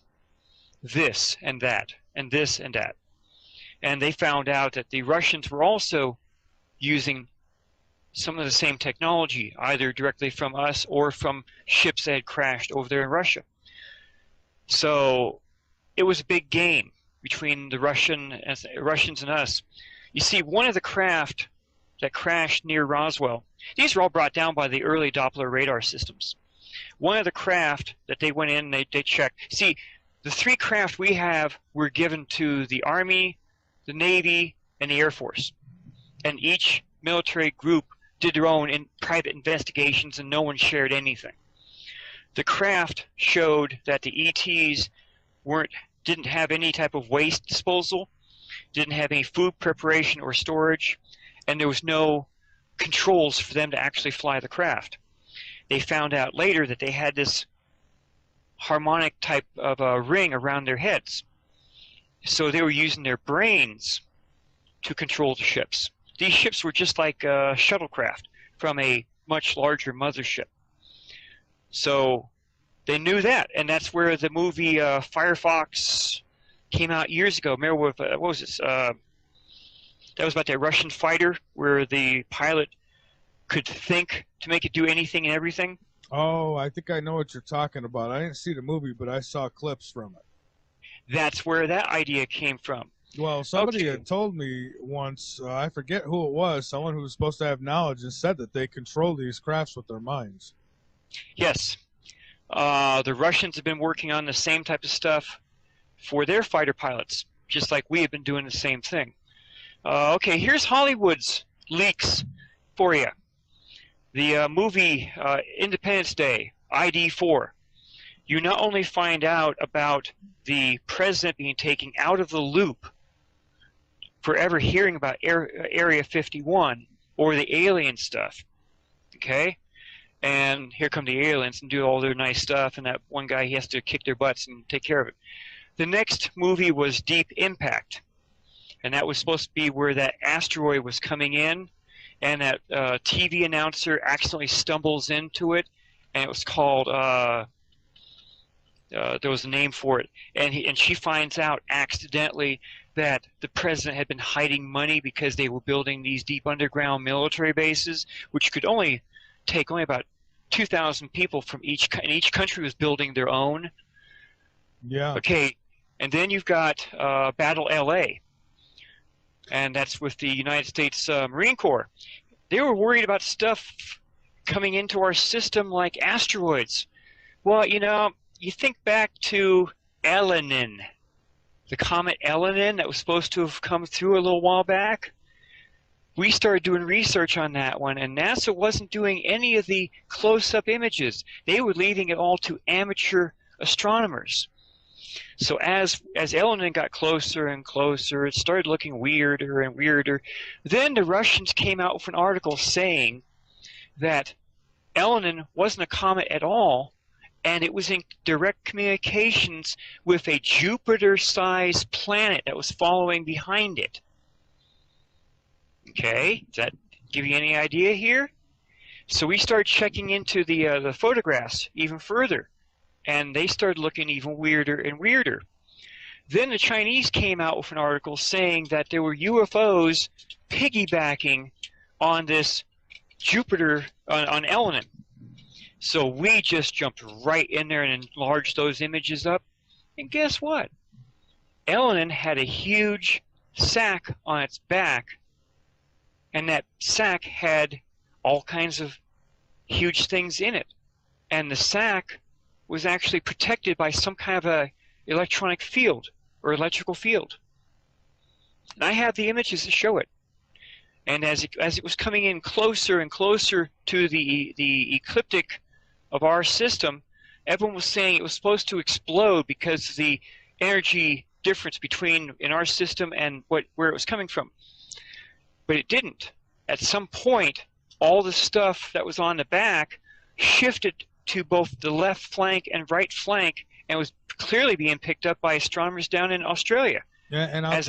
this and that, and this and that. And they found out that the Russians were also using some of the same technology, either directly from us or from ships that had crashed over there in Russia. So it was a big game between the Russians and us. You see, one of the craft that crashed near Roswell, these were all brought down by the early Doppler radar systems. One of the craft that they went in, they checked. See, the three craft we have were given to the Army, the Navy, and the Air Force. And each military group did their own private investigations, and no one shared anything. The craft showed that the ETs didn't have any type of waste disposal, didn't have any food preparation or storage, and there was no controls for them to actually fly the craft. They found out later that they had this harmonic type of ring around their heads. So they were using their brains to control the ships. These ships were just like shuttlecraft from a much larger mothership. So they knew that, and that's where the movie Firefox came out years ago. Remember what was this? That was about that Russian fighter where the pilot could think to make it do anything and everything. Oh, I think I know what you're talking about. I didn't see the movie, but I saw clips from it. That's where that idea came from. Well, somebody had told me once, I forget who it was, someone who was supposed to have knowledge, and said that they control these crafts with their minds. Yes. The Russians have been working on the same type of stuff for their fighter pilots, just like we have been doing the same thing. Okay, here's Hollywood's leaks for you. The movie Independence Day, ID4. You not only find out about the president being taken out of the loop for ever hearing about Area 51 or the alien stuff, okay? And here come the aliens and do all their nice stuff, and that one guy, he has to kick their butts and take care of it. The next movie was Deep Impact, and that was supposed to be where that asteroid was coming in, and that TV announcer accidentally stumbles into it, and it was called there was a name for it, and she finds out accidentally that the president had been hiding money because they were building these deep underground military bases, which could only take about 2,000 people from each, and each country was building their own. Yeah. Okay, and then you've got Battle LA, and that's with the United States Marine Corps. They were worried about stuff coming into our system like asteroids. Well, you know, you think back to Elenin, the comet Elenin that was supposed to have come through a little while back. We started doing research on that one, and NASA wasn't doing any of the close-up images. They were leaving it all to amateur astronomers. So as Elenin got closer and closer, it started looking weirder and weirder. Then the Russians came out with an article saying that Elenin wasn't a comet at all, and it was in direct communications with a Jupiter-sized planet that was following behind it. Okay, does that give you any idea here? So we started checking into the photographs even further, and they started looking even weirder and weirder. Then the Chinese came out with an article saying that there were UFOs piggybacking on this Jupiter, on Elenin. So we just jumped right in there and enlarged those images up. And guess what? Elenin had a huge sack on its back, and that sack had all kinds of huge things in it. And the sack was actually protected by some kind of a electronic field or electrical field. And I have the images to show it. And as it was coming in closer and closer to the ecliptic of our system, everyone was saying it was supposed to explode because of the energy difference between in our system and where it was coming from. But it didn't. At some point, all the stuff that was on the back shifted to both the left flank and right flank, and was clearly being picked up by astronomers down in Australia. Yeah, and I'll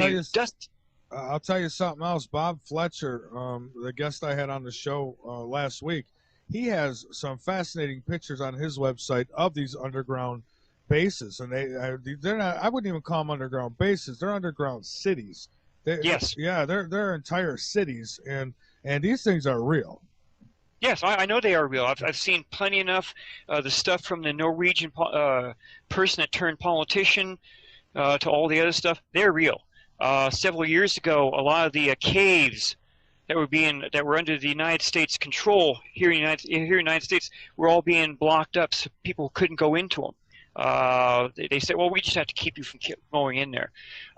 tell you something else. Bob Fletcher, the guest I had on the show last week, he has some fascinating pictures on his website of these underground bases, and they're not. I wouldn't even call them underground bases. They're underground cities. Yes. Yeah, they're entire cities, and these things are real. Yes, I know they are real. I've seen plenty enough. The stuff from the Norwegian person that turned politician to all the other stuff, they're real. Several years ago, a lot of the caves that were under the United States control here in the United States were all being blocked up, so people couldn't go into them. They said, well, we just have to keep you from going in there.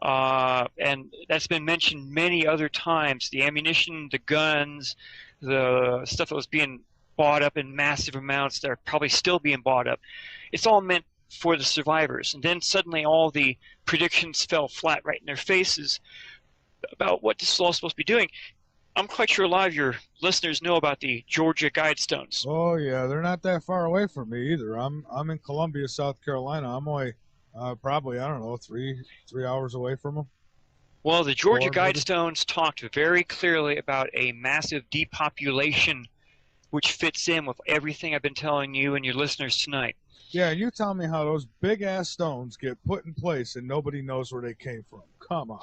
And that's been mentioned many other times. The ammunition, the guns, the stuff that was being bought up in massive amounts that are probably still being bought up. It's all meant for the survivors. And then suddenly all the predictions fell flat right in their faces about what this is all supposed to be doing. I'm quite sure a lot of your listeners know about the Georgia Guidestones. Oh yeah, they're not that far away from me either. I'm in Columbia, South Carolina. I'm only probably, I don't know, three hours away from them. Well, the Georgia Guidestones talked very clearly about a massive depopulation, which fits in with everything I've been telling you and your listeners tonight. Yeah, you tell me how those big-ass stones get put in place and nobody knows where they came from. Come on.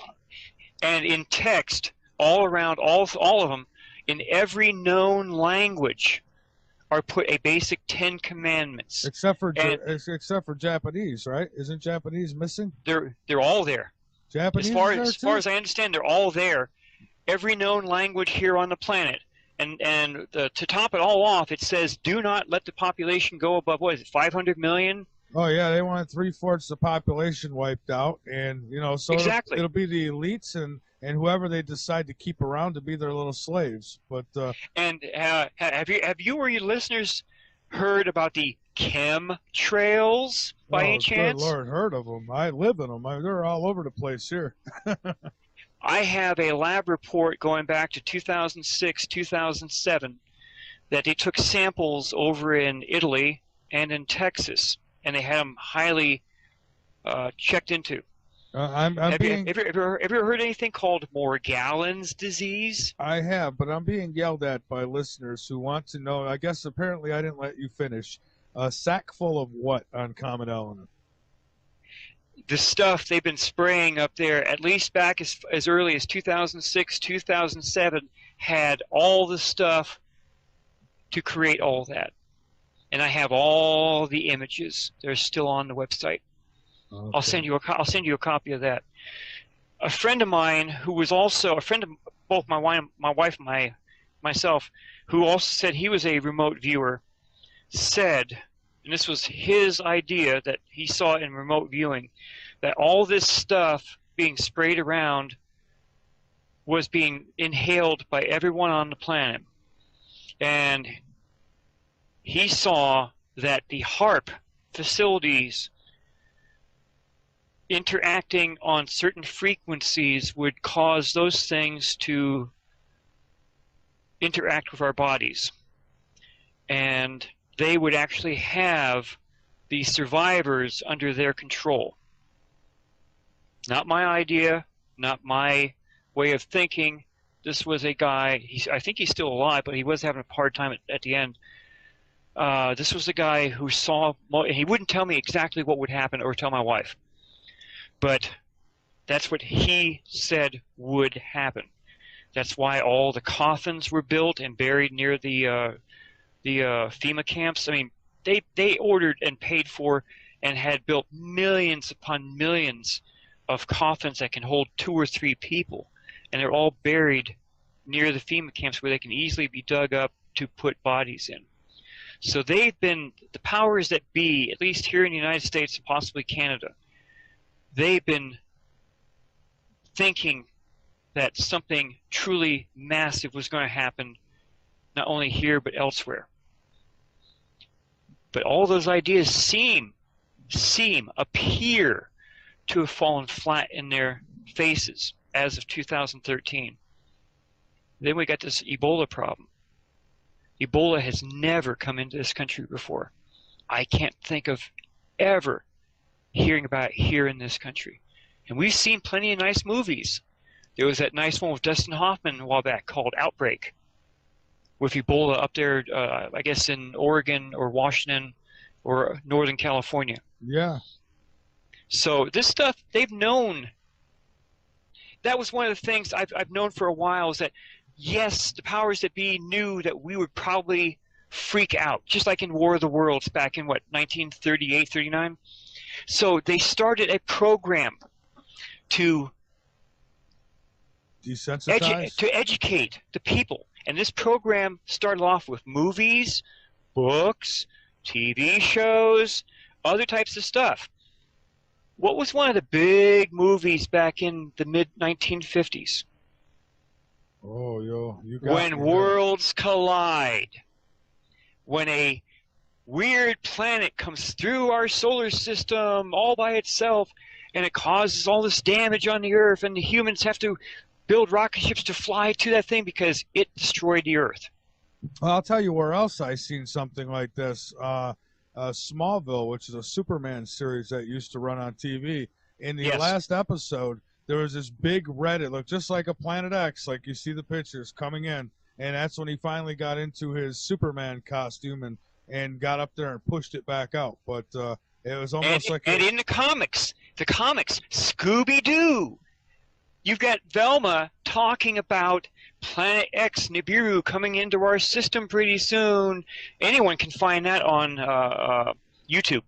And in text, all around, all of them, in every known language, are put a basic 10 commandments. Except for Japanese, right? Isn't Japanese missing? They're all there. Japanese as far as I understand, they're all there. Every known language here on the planet. And to top it all off, it says, do not let the population go above, what is it, 500 million? Oh, yeah, they want 3/4 of the population wiped out. And, so exactly. It'll be the elites and whoever they decide to keep around to be their little slaves. But and have you or your listeners heard about the chemtrails by any chance? Good Lord, heard of them. I live in them. They're all over the place here. I have a lab report going back to 2006, 2007 that they took samples over in Italy and in Texas, and they had them highly checked into. I'm Have being. you ever heard anything called Morgellons disease? I have, but I'm being yelled at by listeners who want to know. I guess apparently I didn't let you finish. A sack full of what on Comet Element? The stuff they've been spraying up there, at least back as early as 2006, 2007, had all the stuff to create all that. And I have all the images. They're still on the website. Okay. I'll send you a copy of that. A friend of mine who was also a friend of both my wife and myself, who also said he was a remote viewer, said, and this was his idea that he saw in remote viewing, that all this stuff being sprayed around was being inhaled by everyone on the planet. And he saw that the HARP facilities interacting on certain frequencies would cause those things to interact with our bodies. And they would actually have the survivors under their control. Not my idea, not my way of thinking. This was a guy, I think he's still alive, but he was having a hard time at the end. This was a guy who saw, and he wouldn't tell me exactly what would happen or tell my wife. But that's what he said would happen. That's why all the coffins were built and buried near the FEMA camps. I mean, they ordered and paid for and had built millions upon millions of coffins that can hold 2 or 3 people. And they're all buried near the FEMA camps where they can easily be dug up to put bodies in. So they've been, the powers that be, at least here in the United States and possibly Canada, they've been thinking that something truly massive was going to happen, not only here but elsewhere. But all those ideas appear to have fallen flat in their faces as of 2013. Then we got this Ebola problem. Ebola has never come into this country before. I can't think of ever hearing about it here in this country. And we've seen plenty of nice movies. There was that nice one with Dustin Hoffman a while back called Outbreak, with Ebola up there, I guess in Oregon or Washington or Northern California. Yeah. So this stuff, they've known. That was one of the things I've known for a while, is that, yes, the powers that be knew that we would probably freak out, just like in War of the Worlds back in, 1938, 39? So they started a program to desensitize? To educate the people. And this program started off with movies, books, TV shows, other types of stuff. What was one of the big movies back in the mid-1950s? Oh, you got When me Worlds Collide. When a weird planet comes through our solar system all by itself, and it causes all this damage on the Earth, and the humans have to build rocket ships to fly to that thing because it destroyed the Earth. Well, I'll tell you where else I seen something like this. Smallville, which is a Superman series that used to run on TV. In the last episode, there was this big red. It looked just like a Planet X, like you see the pictures coming in. And that's when he finally got into his Superman costume and got up there and pushed it back out. But it was almost and in the comics, Scooby-Doo, you've got Velma talking about Planet X Nibiru coming into our system pretty soon. Anyone can find that on YouTube.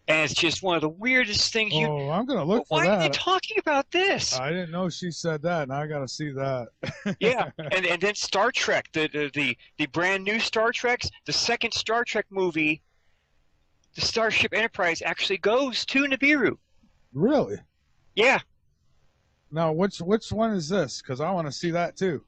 And it's just one of the weirdest things. I'm going to look for that. Why are you talking about this? I didn't know she said that. Now I got to see that. Yeah, and then Star Trek, the brand new Star Treks, the second Star Trek movie, the Starship Enterprise actually goes to Nibiru. Really? Yeah. Now, which one is this? Because I want to see that too.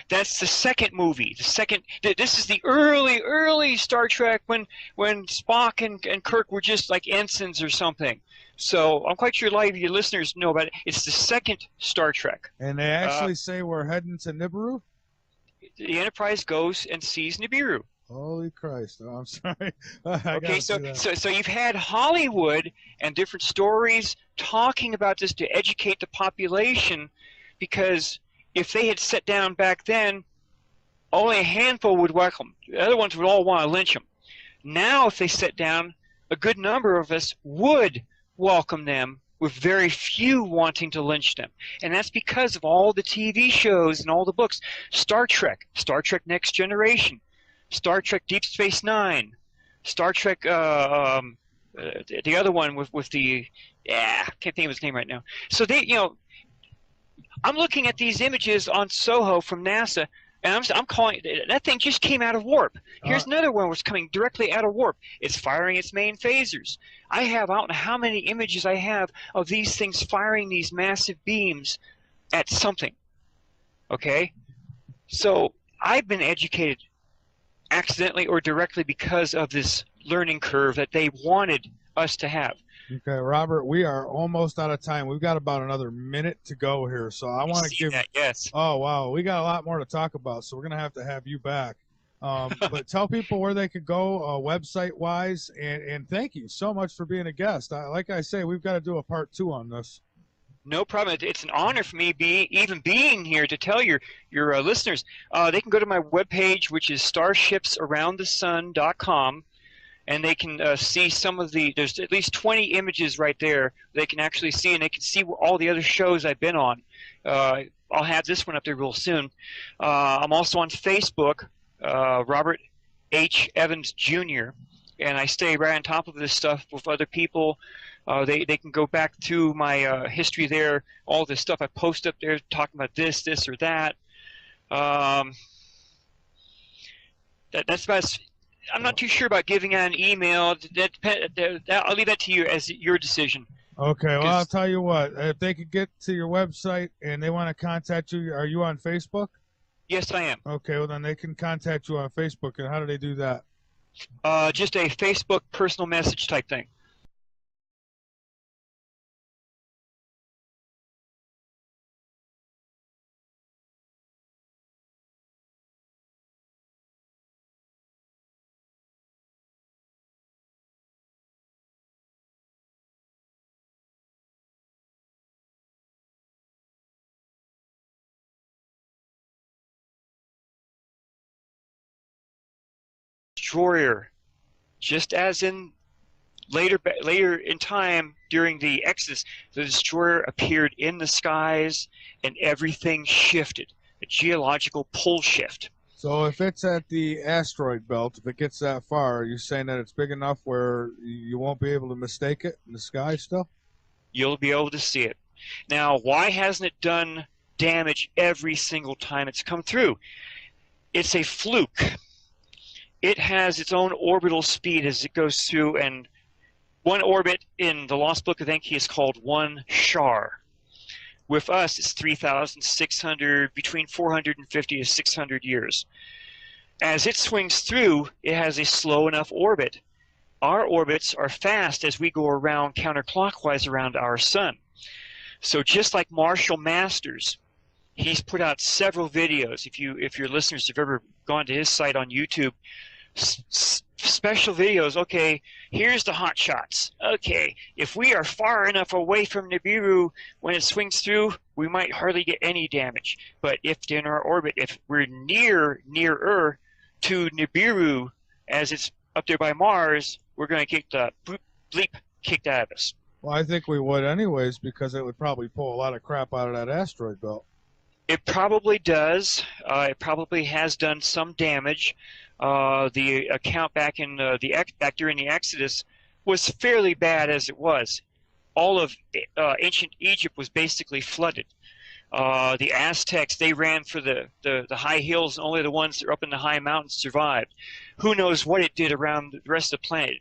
That's the second movie. This is the early Star Trek when Spock and Kirk were just like ensigns or something. So I'm quite sure a lot of your listeners know about it. It's the second Star Trek. And they actually say we're heading to Nibiru? The Enterprise goes and sees Nibiru. Holy Christ! Oh, I'm sorry. I Okay, gotta see that. so you've had Hollywood and different stories talking about this to educate the population, because if they had sat down back then, only a handful would welcome. The other ones would all want to lynch them. Now, if they sit down, a good number of us would welcome them, with very few wanting to lynch them. And that's because of all the TV shows and all the books. Star Trek Next Generation, Star Trek Deep Space Nine, Star Trek, the other one with the, I can't think of his name right now. So I'm looking at these images on Soho from NASA, and I'm calling that thing just came out of warp. Here's another one was coming directly out of warp. It's firing its main phasers. I don't know how many images I have of these things firing these massive beams at something. Okay? So I've been educated accidentally or directly because of this learning curve that they wanted us to have. Okay, Robert, we are almost out of time. We've got about another minute to go here, so I want to give. That, yes. Oh wow, we got a lot more to talk about, so we're gonna have you back. But tell people where they could go, website-wise, and thank you so much for being a guest. Like I say, we've got to do a part 2 on this. No problem. It's an honor for me even being here to tell your listeners. They can go to my webpage, which is starshipsaroundthesun.com. And they can see some of there's at least 20 images right there they can actually see, and they can see all the other shows I've been on. I'll have this one up there real soon. I'm also on Facebook, Robert H. Evans Jr., and I stay right on top of this stuff with other people. They can go back to my history there, all the stuff I post up there talking about this or that. That's about I'm not too sure about giving out an email. I'll leave that to you as your decision. Okay, well, I'll tell you what. If they could get to your website and they want to contact you, are you on Facebook? Yes, I am. Okay, well, then they can contact you on Facebook. And how do they do that? Just a Facebook personal message type thing. Destroyer, just as in later in time during the Exodus, the destroyer appeared in the skies and everything shifted, a geological pull shift. So if it's at the asteroid belt, if it gets that far, are you saying that it's big enough where you won't be able to mistake it in the sky still? You'll be able to see it. Now, why hasn't it done damage every single time it's come through? It's a fluke. It has its own orbital speed as it goes through, and one orbit in the Lost Book of Enki is called 1 Shar. With us, it's 3,600, between 450 to 600 years. As it swings through, it has a slow enough orbit. Our orbits are fast as we go around counterclockwise around our sun. So just like Marshall Masters, he's put out several videos. If your listeners have ever gone to his site on YouTube, special videos. Okay, here's the hot shots. Okay, if we are far enough away from Nibiru when it swings through, we might hardly get any damage. But if in our orbit, if we're nearer to Nibiru as it's up there by Mars, we're going to get the bleep kicked out of us. Well, I think we would anyways, because it would probably pull a lot of crap out of that asteroid belt. It probably does. It probably has done some damage. The account back during the Exodus was fairly bad as it was. All of ancient Egypt was basically flooded. The Aztecs, they ran for the high hills, and only the ones that are up in the high mountains survived. Who knows what it did around the rest of the planet?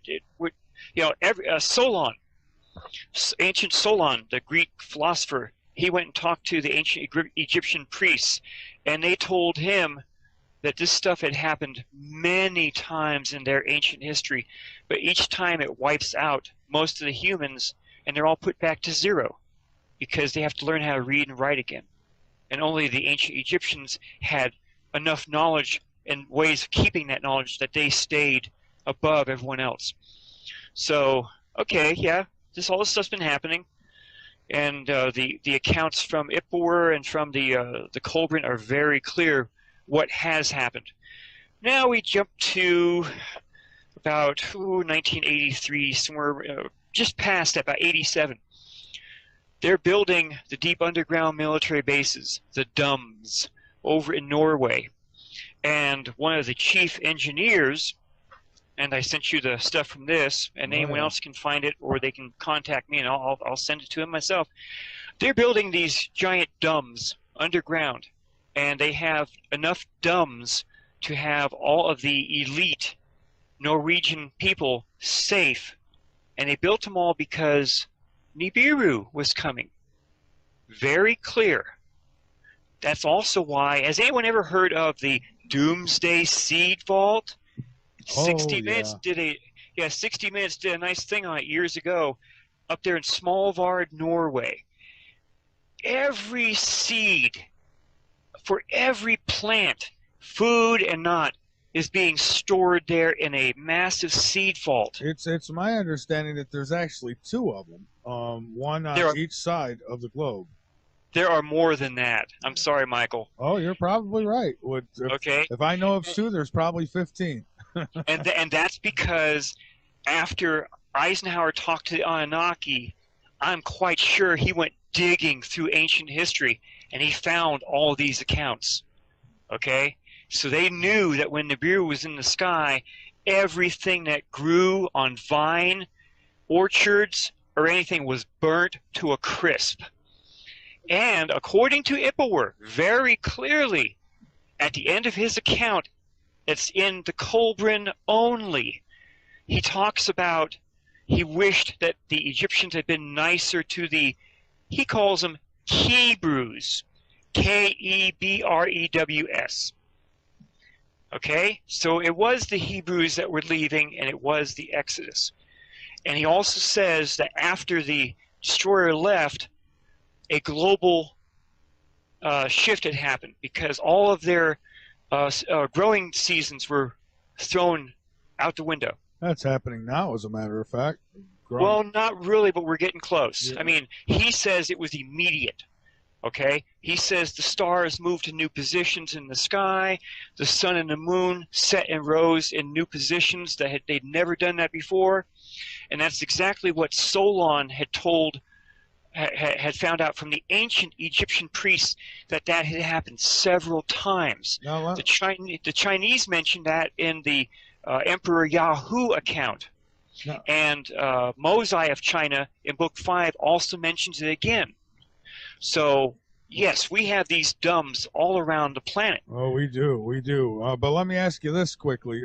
Solon, ancient Solon, the Greek philosopher, he went and talked to the ancient Egyptian priests, and they told him that this stuff had happened many times in their ancient history, but each time it wipes out most of the humans, and they're all put back to zero because they have to learn how to read and write again. And only the ancient Egyptians had enough knowledge and ways of keeping that knowledge that they stayed above everyone else. So, okay, yeah, all this stuff's been happening, and the accounts from IPWR and from the Kolbrin are very clear what has happened. Now we jump to about 1983, somewhere just past that, about 87. They're building the deep underground military bases, the DUMS, over in Norway. And one of the chief engineers, and I sent you the stuff from this, and anyone else can find it, or they can contact me, and I'll send it to them myself. They're building these giant DUMS underground, and they have enough DUMS to have all of the elite Norwegian people safe. And they built them all because Nibiru was coming. Very clear. That's also why, has anyone ever heard of the Doomsday Seed Vault? 60 Minutes did a 60 Minutes did a nice thing on it years ago up there in Svalbard, Norway. Every seed for every plant, food and not, is being stored there in a massive seed vault. It's my understanding that there's actually two of them, one on each side of the globe. There are more than that. I'm sorry, Michael. Oh, you're probably right. Okay. If I know of two, there's probably 15. and that's because after Eisenhower talked to the Anunnaki, I'm quite sure he went digging through ancient history, and he found all these accounts. Okay? So they knew that when Nibiru was in the sky, everything that grew on vine, orchards, or anything was burnt to a crisp. And according to IPWR, very clearly, at the end of his account, it's in the Kolbrin only, he talks about he wished that the Egyptians had been nicer to the, he calls them Hebrews, K-E-B-R-E-W-S. Okay, so it was the Hebrews that were leaving, and it was the Exodus. And he also says that after the destroyer left, a global shift had happened because all of their growing seasons were thrown out the window. That's happening now, as a matter of fact. Well, not really, but we're getting close. Yeah. I mean, he says it was immediate. Okay, he says the stars moved to new positions in the sky, the sun and the moon set and rose in new positions that they'd never done that before, and that's exactly what Solon had had found out from the ancient Egyptian priests, that had happened several times. No, the Chinese mentioned that in the Emperor Yahoo account, and Mosai of China in Book 5 also mentions it again. So, yes, we have these DUMS all around the planet. Oh, we do. But let me ask you this quickly.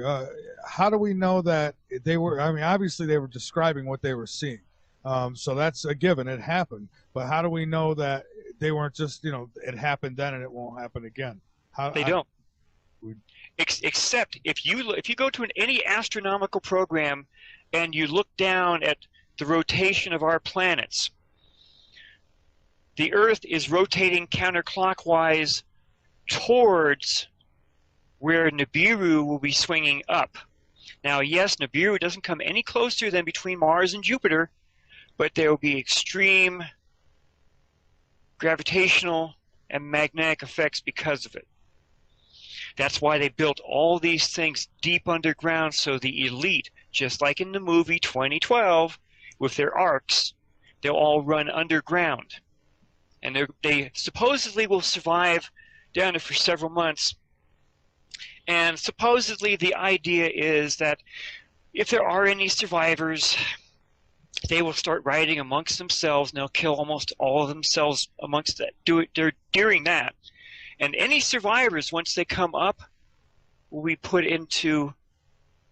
How do we know that they were, I mean, obviously they were describing what they were seeing. So that's a given. It happened. But how do we know that they weren't just, it happened then and it won't happen again? They don't. Except if you go to any astronomical program and you look down at the rotation of our planets, the Earth is rotating counterclockwise towards where Nibiru will be swinging up. Now, yes, Nibiru doesn't come any closer than between Mars and Jupiter, but there will be extreme gravitational and magnetic effects because of it. That's why they built all these things deep underground, so the elite, just like in the movie 2012, with their arcs, they'll all run underground. And they supposedly will survive down there for several months. And supposedly the idea is that if there are any survivors, they will start rioting amongst themselves, and they'll kill almost all of themselves amongst that. During that. And any survivors, once they come up, will be put into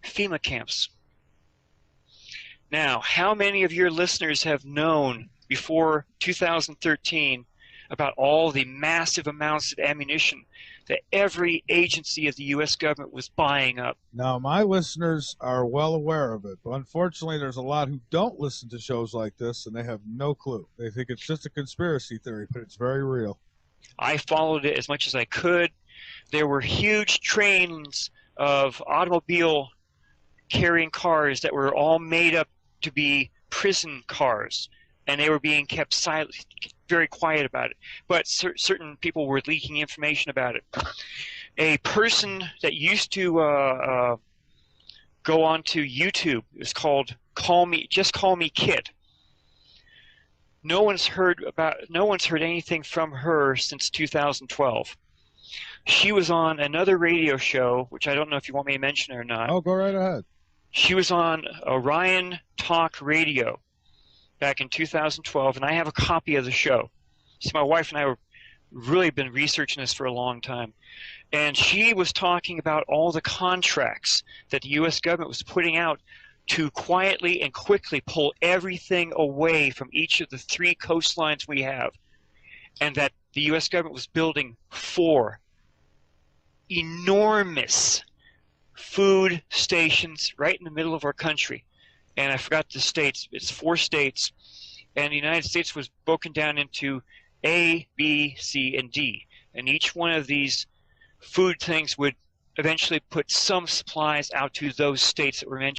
FEMA camps. Now, how many of your listeners have known before 2013 about all the massive amounts of ammunition that every agency of the U.S. government was buying up? Now, my listeners are well aware of it, but unfortunately there's a lot who don't listen to shows like this, and they have no clue. They think it's just a conspiracy theory, but it's very real. I followed it as much as I could. there were huge trains of automobile carrying cars that were all made up to be prison cars, and they were being kept silent, very quiet about it. But certain people were leaking information about it. A person that used to go onto YouTube, it was called Just Call Me Kit. No one's heard anything from her since 2012. She was on another radio show, which I don't know if you want me to mention it or not. Oh, go right ahead. She was on Orion Talk Radio back in 2012, and I have a copy of the show. See, my wife and I have really been researching this for a long time. And she was talking about all the contracts that the U.S. government was putting out to quietly and quickly pull everything away from each of the 3 coastlines we have, and that the U.S. government was building 4 enormous food stations right in the middle of our country. And I forgot the states. It's 4 states, and the United States was broken down into A, B, C, and D. And each one of these food things would eventually put some supplies out to those states that were mentioned.